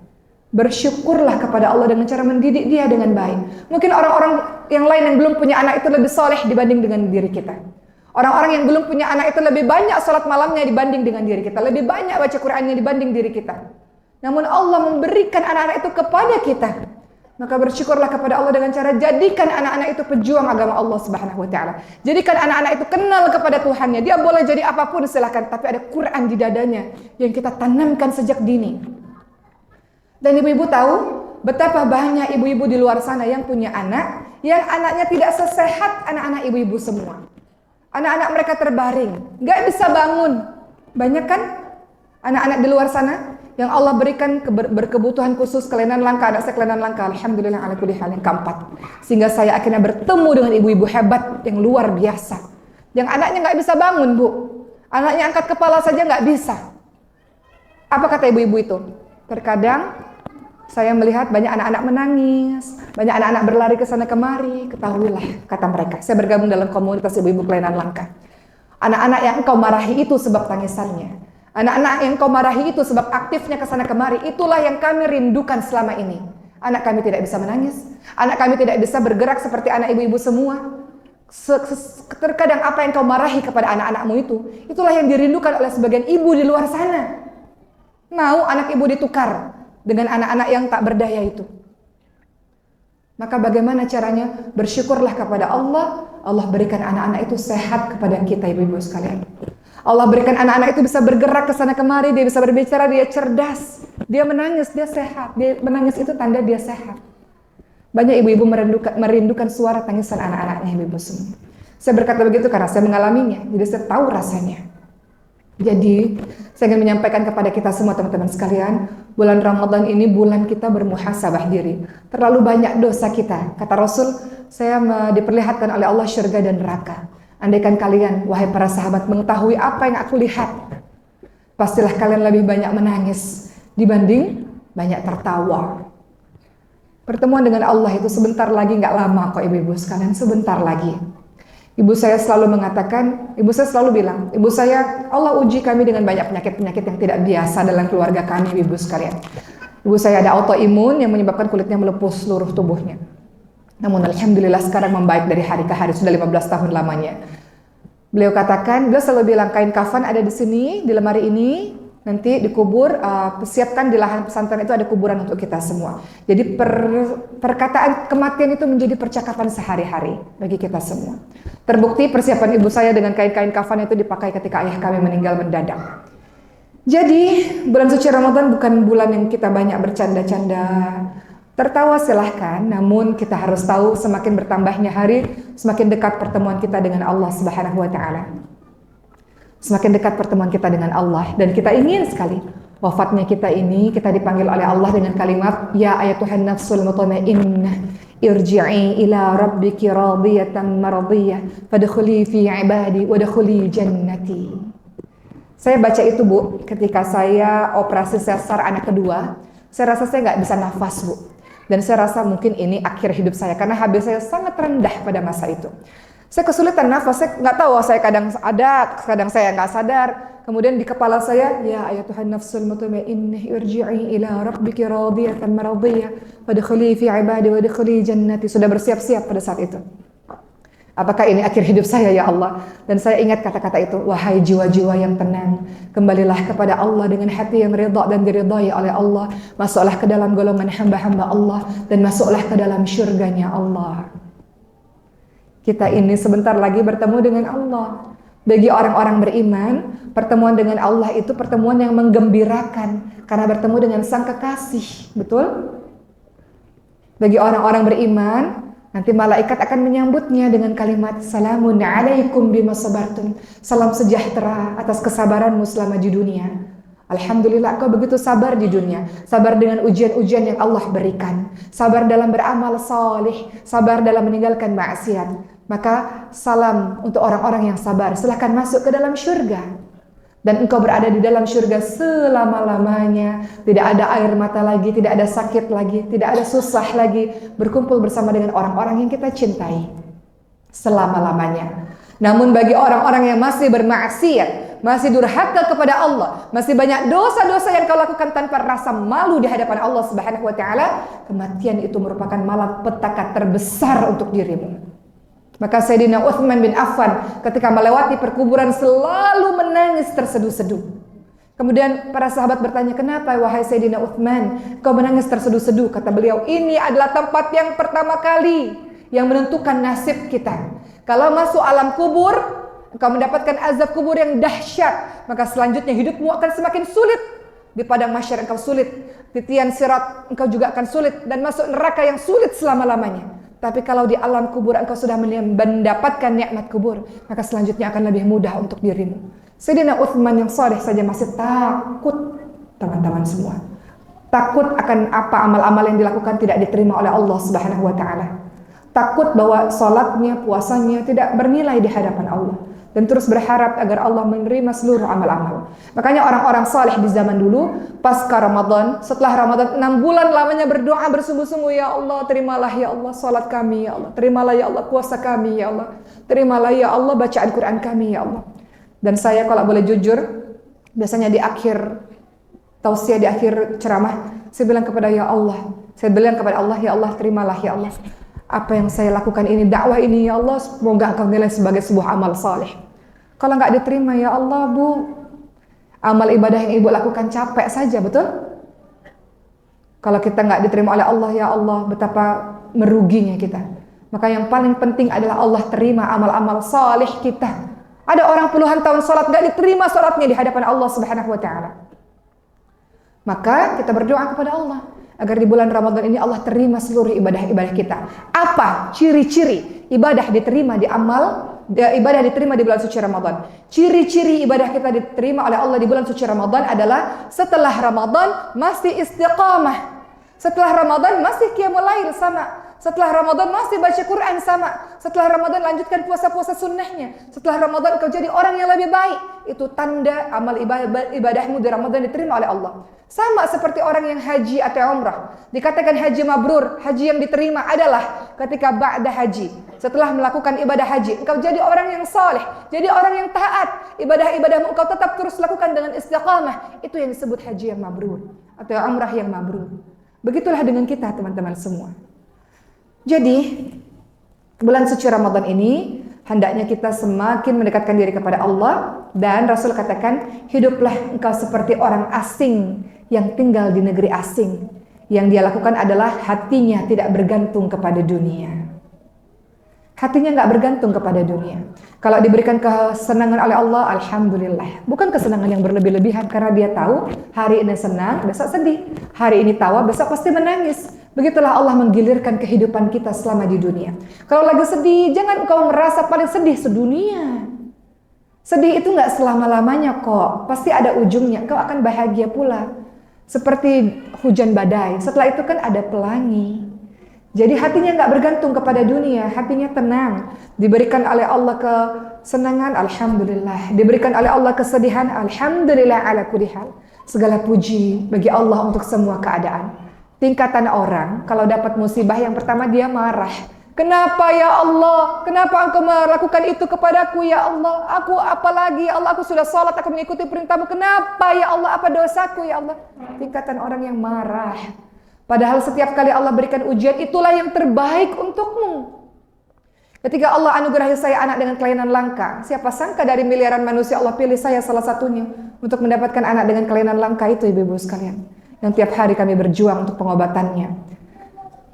S1: Bersyukurlah kepada Allah dengan cara mendidik dia dengan baik. Mungkin orang-orang yang lain yang belum punya anak itu lebih soleh dibanding dengan diri kita. Orang-orang yang belum punya anak itu lebih banyak salat malamnya dibanding dengan diri kita. Lebih banyak baca Qur'annya dibanding diri kita. Namun Allah memberikan anak-anak itu kepada kita. Maka bersyukurlah kepada Allah dengan cara jadikan anak-anak itu pejuang agama Allah Subhanahu wa taala. Jadikan anak-anak itu kenal kepada Tuhannya. Dia boleh jadi apapun silahkan, tapi ada Quran di dadanya yang kita tanamkan sejak dini. Dan ibu-ibu tahu betapa banyak ibu-ibu di luar sana yang punya anak, yang anaknya tidak sesehat anak-anak ibu-ibu semua. Anak-anak mereka terbaring, gak bisa bangun. Banyak kan anak-anak di luar sana yang Allah berikan berkebutuhan khusus, kelainan langka. Anak saya kelainan langka, alhamdulillah ala kulli hal, yang keempat. Sehingga saya akhirnya bertemu dengan ibu-ibu hebat yang luar biasa. Yang anaknya gak bisa bangun, Bu. Anaknya angkat kepala saja gak bisa. Apa kata ibu-ibu itu? Terkadang saya melihat banyak anak-anak menangis, banyak anak-anak berlari ke sana kemari. Ketahuilah, kata mereka, saya bergabung dalam komunitas ibu-ibu kelainan langka. Anak-anak yang engkau marahi itu sebab tangisannya. Anak-anak yang engkau marahi itu sebab aktifnya ke sana kemari. Itulah yang kami rindukan selama ini. Anak kami tidak bisa menangis. Anak kami tidak bisa bergerak seperti anak ibu-ibu semua. Terkadang apa yang kau marahi kepada anak-anakmu itu, itulah yang dirindukan oleh sebagian ibu di luar sana. Mau anak ibu ditukar dengan anak-anak yang tak berdaya itu. Maka bagaimana caranya? Bersyukurlah kepada Allah. Allah berikan anak-anak itu sehat kepada kita, ibu-ibu sekalian. Allah berikan anak-anak itu bisa bergerak ke sana kemari, dia bisa berbicara, dia cerdas, dia menangis, dia sehat. Dia menangis itu tanda dia sehat. Banyak ibu-ibu merindukan suara tangisan anak-anaknya, ibu-ibu semua. Saya berkata begitu karena saya mengalaminya, jadi saya tahu rasanya. Jadi, saya ingin menyampaikan kepada kita semua teman-teman sekalian, bulan Ramadan ini bulan kita bermuhasabah diri. Terlalu banyak dosa kita. Kata Rasul, saya diperlihatkan oleh Allah syurga dan neraka. Andaikan kalian, wahai para sahabat, mengetahui apa yang aku lihat, pastilah kalian lebih banyak menangis dibanding banyak tertawa. Pertemuan dengan Allah itu sebentar lagi, nggak lama kok ibu-ibu sekalian, sebentar lagi. Ibu saya selalu mengatakan, ibu saya selalu bilang, ibu saya, Allah uji kami dengan banyak penyakit-penyakit yang tidak biasa dalam keluarga kami, ibu sekalian. Ibu saya ada autoimun yang menyebabkan kulitnya melepuh seluruh tubuhnya. Namun alhamdulillah sekarang membaik dari hari ke hari, sudah 15 tahun lamanya. Beliau katakan, beliau selalu bilang kain kafan ada di sini, di lemari ini, nanti dikubur, siapkan di lahan pesantren itu ada kuburan untuk kita semua. Jadi perkataan kematian itu menjadi percakapan sehari-hari bagi kita semua. Terbukti persiapan ibu saya dengan kain-kain kafan itu dipakai ketika ayah kami meninggal mendadak. Jadi bulan suci Ramadan bukan bulan yang kita banyak bercanda-canda. Tertawa silahkan, namun kita harus tahu semakin bertambahnya hari, semakin dekat pertemuan kita dengan Allah Subhanahu wa Ta'ala. Semakin dekat pertemuan kita dengan Allah, dan kita ingin sekali wafatnya kita ini, kita dipanggil oleh Allah dengan kalimat ya ayatuhan nafsul mutmainnah irji'i ila rabbiki radiyatan mardiyah fadkhuli fi ibadi wadkhuli jannati. Saya baca itu Bu, ketika saya operasi sesar anak kedua, saya rasa saya nggak bisa nafas Bu. Dan saya rasa mungkin ini akhir hidup saya, karena HB saya sangat rendah pada masa itu. Saya kesulitan nafas, saya nggak tahu, saya kadang ada, kadang saya nggak sadar. Kemudian di kepala saya, ya ayatuhan nafsul mutmainnah irji'i ila rabbiki radiyatan mardiyah fadkhuli fi ibadi wadkhuli jannati. Sudah bersiap-siap pada saat itu. Apakah ini akhir hidup saya ya Allah? Dan saya ingat kata-kata itu, wahai jiwa-jiwa yang tenang, kembalilah kepada Allah dengan hati yang ridha dan diridhai oleh Allah. Masuklah ke dalam golongan hamba-hamba Allah dan masuklah ke dalam syurganya Allah. Kita ini sebentar lagi bertemu dengan Allah. Bagi orang-orang beriman, pertemuan dengan Allah itu pertemuan yang menggembirakan karena bertemu dengan Sang Kekasih, betul? Bagi orang-orang beriman, nanti malaikat akan menyambutnya dengan kalimat salamun alaikum bima sabartum. Salam sejahtera atas kesabaranmu selama di dunia. Alhamdulillah engkau begitu sabar di dunia. Sabar dengan ujian-ujian yang Allah berikan. Sabar dalam beramal salih. Sabar dalam meninggalkan maksiat. Maka salam untuk orang-orang yang sabar. Silahkan masuk ke dalam syurga. Dan engkau berada di dalam syurga selama-lamanya. Tidak ada air mata lagi, tidak ada sakit lagi, tidak ada susah lagi. Berkumpul bersama dengan orang-orang yang kita cintai selama-lamanya. Namun bagi orang-orang yang masih bermaksiat, masih durhaka kepada Allah, masih banyak dosa-dosa yang kau lakukan tanpa rasa malu di hadapan Allah Subhanahu wa Ta'ala, kematian itu merupakan malapetaka terbesar untuk dirimu. Maka Sayyidina Uthman bin Affan ketika melewati perkuburan selalu menangis terseduh-seduh. Kemudian para sahabat bertanya, kenapa wahai Sayyidina Uthman kau menangis terseduh-seduh? Kata beliau, ini adalah tempat yang pertama kali yang menentukan nasib kita. Kalau masuk alam kubur, engkau mendapatkan azab kubur yang dahsyat, maka selanjutnya hidupmu akan semakin sulit. Di padang mahsyar engkau sulit, titian sirat engkau juga akan sulit, dan masuk neraka yang sulit selama-lamanya. Tapi kalau di alam kubur engkau sudah mendapatkan nikmat kubur, maka selanjutnya akan lebih mudah untuk dirimu. Sayyidina Uthman yang saleh saja masih takut, teman-teman semua. Takut akan apa amal-amal yang dilakukan tidak diterima oleh Allah Subhanahu wa Ta'ala. Takut bahwa salatnya, puasanya tidak bernilai di hadapan Allah. Dan terus berharap agar Allah menerima seluruh amal-amal. Makanya orang-orang saleh di zaman dulu, pasca Ramadan, setelah Ramadan 6 bulan lamanya berdoa bersungguh-sungguh, ya Allah terimalah ya Allah salat kami ya Allah, terimalah ya Allah puasa kami ya Allah, terimalah ya Allah bacaan Quran kami ya Allah. Dan saya kalau boleh jujur, biasanya di akhir tausiah, di akhir ceramah, saya bilang kepada ya Allah, ya Allah terimalah ya Allah. Apa yang saya lakukan ini, dakwah ini ya Allah, semoga engkau nilai sebagai sebuah amal saleh. Kalau nggak diterima ya Allah Bu, amal ibadah yang ibu lakukan capek saja, betul? Kalau kita nggak diterima oleh Allah ya Allah, betapa meruginya kita. Maka yang paling penting adalah Allah terima amal-amal saleh kita. Ada orang puluhan tahun salat nggak diterima salatnya di hadapan Allah Subhanahu wa Ta'ala. Maka kita berdoa kepada Allah agar di bulan Ramadan ini Allah terima seluruh ibadah-ibadah kita. Apa ciri-ciri ibadah diterima ibadah diterima di bulan suci Ramadan? Ciri-ciri ibadah kita diterima oleh Allah di bulan suci Ramadan adalah setelah Ramadan masih istiqamah. Setelah Ramadan masih qiyamul lail sama. Setelah Ramadan masih baca Quran sama. Setelah Ramadan lanjutkan puasa-puasa sunnahnya. Setelah Ramadan kau jadi orang yang lebih baik. Itu tanda amal ibadahmu di Ramadan diterima oleh Allah. Sama seperti orang yang haji atau umrah. Dikatakan haji mabrur, haji yang diterima adalah ketika ba'da haji. Setelah melakukan ibadah haji, engkau jadi orang yang saleh, jadi orang yang taat. Ibadah-ibadahmu engkau tetap terus lakukan dengan istiqamah. Itu yang disebut haji yang mabrur atau umrah yang mabrur. Begitulah dengan kita teman-teman semua. Jadi bulan suci Ramadan ini hendaknya kita semakin mendekatkan diri kepada Allah. Dan Rasul katakan, hiduplah engkau seperti orang asing yang tinggal di negeri asing. Yang dia lakukan adalah hatinya tidak bergantung kepada dunia. Hatinya nggak bergantung kepada dunia. Kalau diberikan kesenangan oleh Allah, alhamdulillah. Bukan kesenangan yang berlebih-lebihan, karena dia tahu hari ini senang, besok sedih. Hari ini tawa, besok pasti menangis. Begitulah Allah menggilirkan kehidupan kita selama di dunia. Kalau lagi sedih, jangan engkau merasa paling sedih sedunia. Sedih itu nggak selama-lamanya kok. Pasti ada ujungnya. Kau akan bahagia pula. Seperti hujan badai. Setelah itu kan ada pelangi. Jadi hatinya nggak bergantung kepada dunia, hatinya tenang. Diberikan oleh Allah kesenangan, alhamdulillah. Diberikan oleh Allah kesedihan, alhamdulillah ala kulli hal. Segala puji bagi Allah untuk semua keadaan. Tingkatan orang kalau dapat musibah yang pertama dia marah. Kenapa ya Allah? Kenapa engkau melakukan itu kepadaku ya Allah? Aku apalagi ya Allah? Aku sudah sholat, aku mengikuti perintahmu. Kenapa ya Allah? Apa dosaku ya Allah? Tingkatan orang yang marah. Padahal setiap kali Allah berikan ujian, itulah yang terbaik untukmu. Ketika Allah anugerahi saya anak dengan kelainan langka, siapa sangka dari miliaran manusia Allah pilih saya salah satunya untuk mendapatkan anak dengan kelainan langka itu, ibu-ibu sekalian. Yang tiap hari kami berjuang untuk pengobatannya.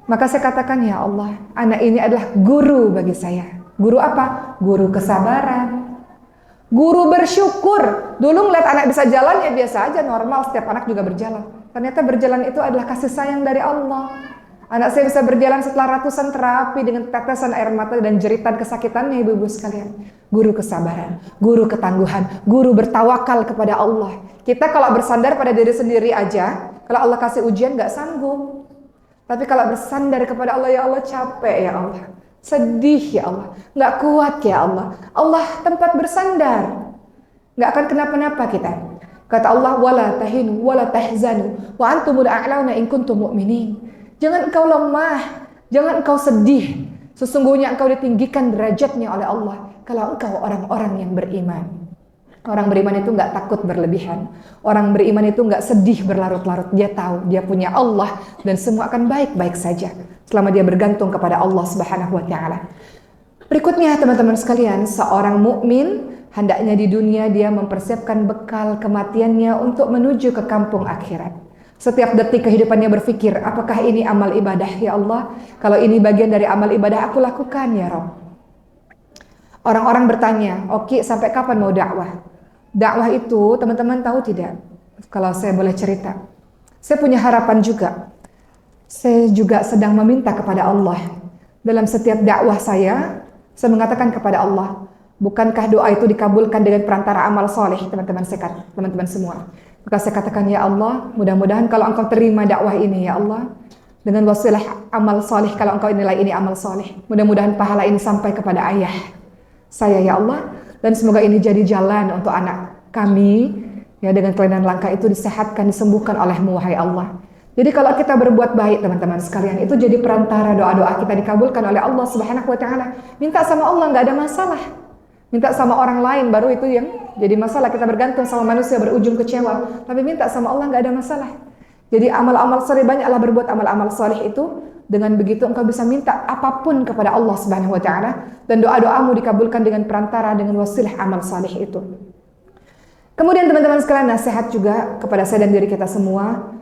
S1: Maka saya katakan, ya Allah, anak ini adalah guru bagi saya. Guru apa? Guru kesabaran. Guru bersyukur. Dulu ngeliat anak bisa jalan, ya biasa aja, normal, setiap anak juga berjalan. Ternyata berjalan itu adalah kasih sayang dari Allah. Anak saya bisa berjalan setelah ratusan terapi dengan tetesan air mata dan jeritan kesakitannya, ibu-ibu sekalian. Guru kesabaran, guru ketangguhan, guru bertawakal kepada Allah. Kita kalau bersandar pada diri sendiri aja, kalau Allah kasih ujian gak sanggup. Tapi kalau bersandar kepada Allah, ya Allah capek ya Allah, sedih ya Allah, gak kuat ya Allah. Allah tempat bersandar, gak akan kenapa-napa kita. Kata Allah, wala tahinu wala tahzanu wa antumul a'launa in kuntum mu'minin. Jangan engkau lemah, jangan engkau sedih. Sesungguhnya engkau ditinggikan derajatnya oleh Allah kalau engkau orang-orang yang beriman. Orang beriman itu enggak takut berlebihan. Orang beriman itu enggak sedih berlarut-larut. Dia tahu dia punya Allah dan semua akan baik-baik saja selama dia bergantung kepada Allah Subhanahu wa taala. Berikutnya teman-teman sekalian, seorang mukmin hendaknya di dunia dia mempersiapkan bekal kematiannya untuk menuju ke kampung akhirat. Setiap detik kehidupannya berpikir, apakah ini amal ibadah ya Allah? Kalau ini bagian dari amal ibadah, aku lakukan ya Rabb. Orang-orang bertanya, oke, sampai kapan mau dakwah? Dakwah itu teman-teman tahu tidak? Kalau saya boleh cerita, saya punya harapan juga. Saya juga sedang meminta kepada Allah. Dalam setiap dakwah saya mengatakan kepada Allah, bukankah doa itu dikabulkan dengan perantara amal soleh, teman-teman semua. Maka saya katakan, ya Allah, mudah-mudahan kalau engkau terima dakwah ini, ya Allah, dengan wasilah amal soleh, kalau engkau nilai ini amal soleh, mudah-mudahan pahala ini sampai kepada ayah saya, ya Allah, dan semoga ini jadi jalan untuk anak kami, ya dengan kelainan langka itu disehatkan, disembuhkan oleh-Mu, wahai Allah. Jadi kalau kita berbuat baik teman-teman sekalian, itu jadi perantara doa-doa kita dikabulkan oleh Allah Subhanahu wa taala. Minta sama Allah nggak ada masalah. Minta sama orang lain baru itu yang jadi masalah. Kita bergantung sama manusia berujung kecewa. Tapi minta sama Allah nggak ada masalah. Jadi amal-amal saleh, banyaklah berbuat amal-amal saleh itu. Dengan begitu engkau bisa minta apapun kepada Allah Subhanahu wa taala dan doa-doamu dikabulkan dengan perantara dengan wasilah amal saleh itu. Kemudian teman-teman sekalian, nasihat juga kepada saya dan diri kita semua.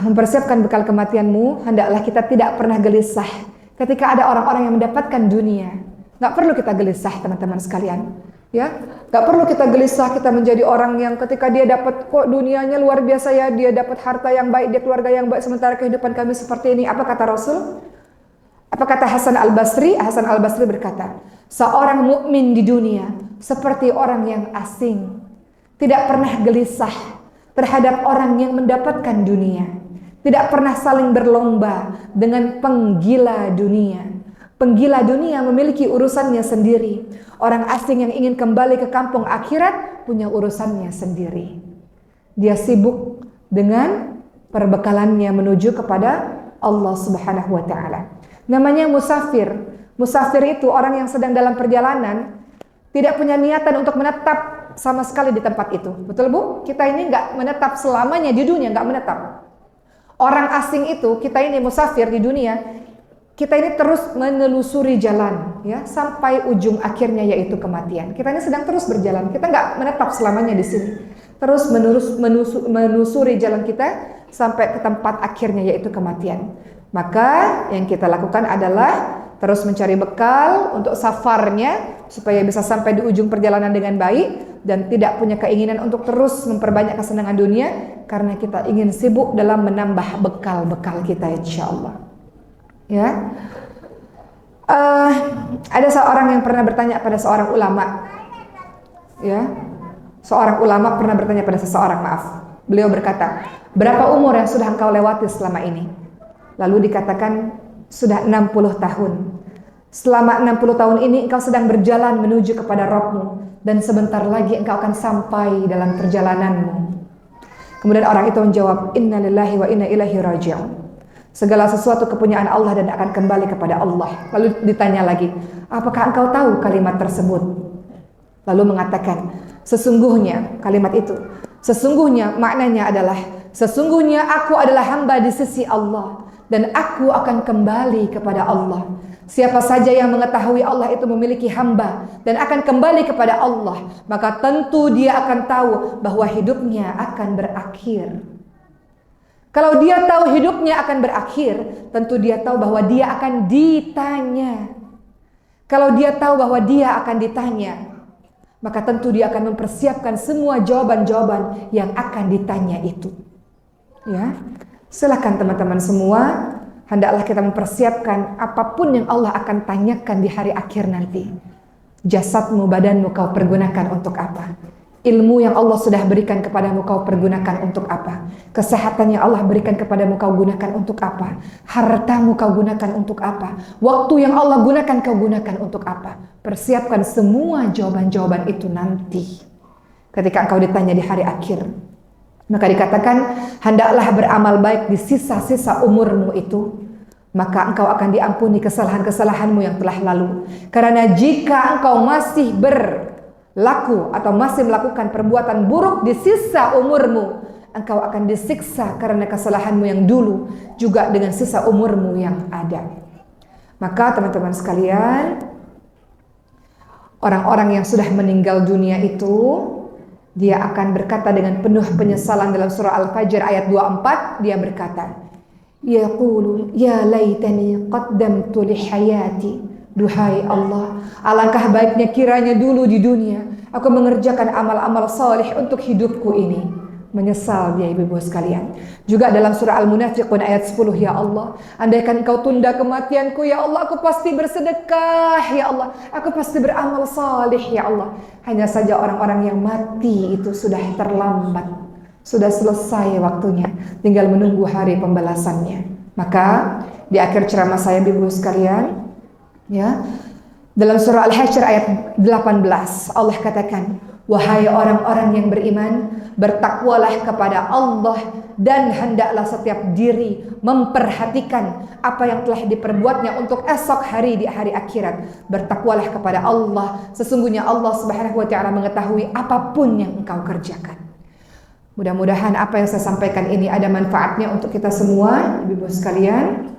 S1: Mempersiapkan bekal kematianmu, hendaklah kita tidak pernah gelisah ketika ada orang-orang yang mendapatkan dunia. Gak perlu kita gelisah teman-teman sekalian, ya. Gak perlu kita gelisah, kita menjadi orang yang ketika dia dapat kok dunianya luar biasa ya, dia dapat harta yang baik, dia keluarga yang baik, sementara kehidupan kami seperti ini. Apa kata Rasul? Apa kata Hasan Al-Basri? Hasan Al-Basri berkata, seorang mukmin di dunia seperti orang yang asing, tidak pernah gelisah terhadap orang yang mendapatkan dunia, tidak pernah saling berlomba dengan penggila dunia. Penggila dunia memiliki urusannya sendiri. Orang asing yang ingin kembali ke kampung akhirat punya urusannya sendiri. Dia sibuk dengan perbekalannya menuju kepada Allah Subhanahu wa taala. Namanya musafir. Musafir itu orang yang sedang dalam perjalanan, tidak punya niatan untuk menetap sama sekali di tempat itu. Betul Bu? Kita ini nggak menetap selamanya di dunia, nggak menetap. Orang asing itu, kita ini musafir di dunia, kita ini terus menelusuri jalan, ya, sampai ujung akhirnya yaitu kematian. Kita ini sedang terus berjalan, kita nggak menetap selamanya di sini. Terus menusuri jalan kita sampai ke tempat akhirnya yaitu kematian. Maka yang kita lakukan adalah terus mencari bekal untuk safarnya supaya bisa sampai di ujung perjalanan dengan baik dan tidak punya keinginan untuk terus memperbanyak kesenangan dunia karena kita ingin sibuk dalam menambah bekal-bekal kita insyaallah. Ya. Ada seorang yang pernah bertanya pada seorang ulama. Ya. Seorang ulama pernah bertanya pada seseorang, Beliau berkata, "Berapa umur yang sudah engkau lewati selama ini?" Lalu dikatakan, "Sudah 60 tahun. Selama 60 tahun ini engkau sedang berjalan menuju kepada Rabb-Mu dan sebentar lagi engkau akan sampai dalam perjalananmu." Kemudian orang itu menjawab, "Inna lillahi wa inna ilaihi raji'un." Segala sesuatu kepunyaan Allah dan akan kembali kepada Allah. Lalu ditanya lagi, "Apakah engkau tahu kalimat tersebut?" Lalu mengatakan, sesungguhnya kalimat itu, sesungguhnya maknanya adalah sesungguhnya aku adalah hamba di sisi Allah dan aku akan kembali kepada Allah. Siapa saja yang mengetahui Allah itu memiliki hamba dan akan kembali kepada Allah, maka tentu dia akan tahu bahwa hidupnya akan berakhir. Kalau dia tahu hidupnya akan berakhir, tentu dia tahu bahwa dia akan ditanya. Kalau dia tahu bahwa dia akan ditanya, maka tentu dia akan mempersiapkan semua jawaban-jawaban yang akan ditanya itu. Ya, silakan teman-teman semua, hendaklah kita mempersiapkan apapun yang Allah akan tanyakan di hari akhir nanti. Jasadmu, badanmu kau pergunakan untuk apa? Ilmu yang Allah sudah berikan kepadamu kau pergunakan untuk apa? Kesehatan yang Allah berikan kepadamu kau gunakan untuk apa? Hartamu kau gunakan untuk apa? Waktu yang Allah gunakan kau gunakan untuk apa? Persiapkan semua jawaban-jawaban itu nanti ketika engkau ditanya di hari akhir. Maka dikatakan, hendaklah beramal baik di sisa-sisa umurmu itu, maka engkau akan diampuni kesalahan-kesalahanmu yang telah lalu. Karena jika engkau masih berlaku atau masih melakukan perbuatan buruk di sisa umurmu, engkau akan disiksa karena kesalahanmu yang dulu juga dengan sisa umurmu yang ada. Maka teman-teman sekalian, orang-orang yang sudah meninggal dunia itu, dia akan berkata dengan penuh penyesalan dalam surah Al-Fajr ayat 24, dia berkata, yaqulu ya laitani qaddamtu li hayati. Duhai Allah, alangkah baiknya kiranya dulu di dunia aku mengerjakan amal-amal saleh untuk hidupku ini. Menyesal dia ibu-ibu sekalian. Juga dalam surah Al-Munafiqun ayat 10, ya Allah, andaikan engkau tunda kematianku, ya Allah, aku pasti bersedekah, ya Allah, aku pasti beramal saleh, ya Allah. Hanya saja orang-orang yang mati itu sudah terlambat, sudah selesai waktunya, tinggal menunggu hari pembalasannya. Maka di akhir ceramah saya ibu-ibu sekalian, ya, dalam surah Al-Hasyr ayat 18 Allah katakan, wahai orang-orang yang beriman, bertakwalah kepada Allah dan hendaklah setiap diri memperhatikan apa yang telah diperbuatnya untuk esok hari di hari akhirat. Bertakwalah kepada Allah, sesungguhnya Allah Subhanahu wa taala mengetahui apapun yang engkau kerjakan. Mudah-mudahan apa yang saya sampaikan ini ada manfaatnya untuk kita semua, ibu-ibu sekalian,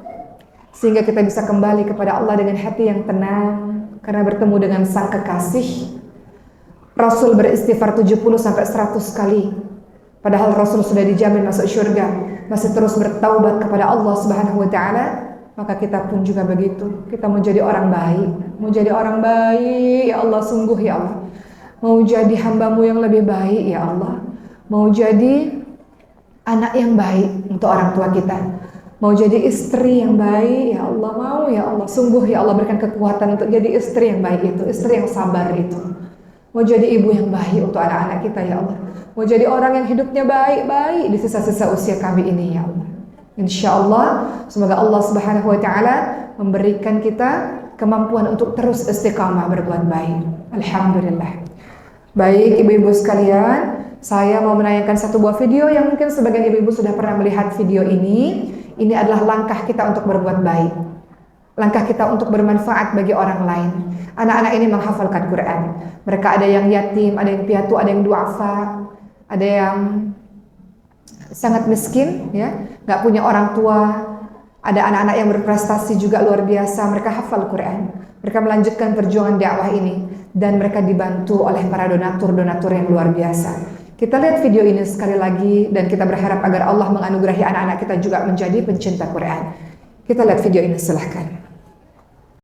S1: sehingga kita bisa kembali kepada Allah dengan hati yang tenang karena bertemu dengan Sang Kekasih. Rasul beristighfar 70 sampai 100 kali. Padahal Rasul sudah dijamin masuk syurga, masih terus bertaubat kepada Allah Subhanahu wa taala. Maka kita pun juga begitu. Kita mau jadi orang baik, mau jadi orang baik, ya Allah, sungguh ya Allah. Mau jadi hamba-Mu yang lebih baik ya Allah. Mau jadi anak yang baik untuk orang tua kita. Mau jadi istri yang baik ya Allah, mau ya Allah. Sungguh ya Allah, berikan kekuatan untuk jadi istri yang baik itu, istri yang sabar itu. Mau jadi ibu yang baik untuk anak-anak kita ya Allah. Mau jadi orang yang hidupnya baik-baik di sisa-sisa usia kami ini ya Allah. InsyaAllah semoga Allah Subhanahu wa taala memberikan kita kemampuan untuk terus istiqamah berbuat baik. Alhamdulillah. Baik ibu-ibu sekalian, saya mau menayangkan satu buah video yang mungkin sebagian ibu-ibu sudah pernah melihat video ini. Ini adalah langkah kita untuk berbuat baik, langkah kita untuk bermanfaat bagi orang lain. Anak-anak ini menghafalkan Quran. Mereka ada yang yatim, ada yang piatu, ada yang duafa, ada yang sangat miskin, ya, nggak punya orang tua. Ada anak-anak yang berprestasi juga luar biasa, mereka hafal Quran. Mereka melanjutkan perjuangan dakwah ini dan mereka dibantu oleh para donatur-donatur yang luar biasa. Kita lihat video ini sekali lagi dan kita berharap agar Allah menganugerahi anak-anak kita juga menjadi pencinta Quran. Kita lihat video ini, silahkan.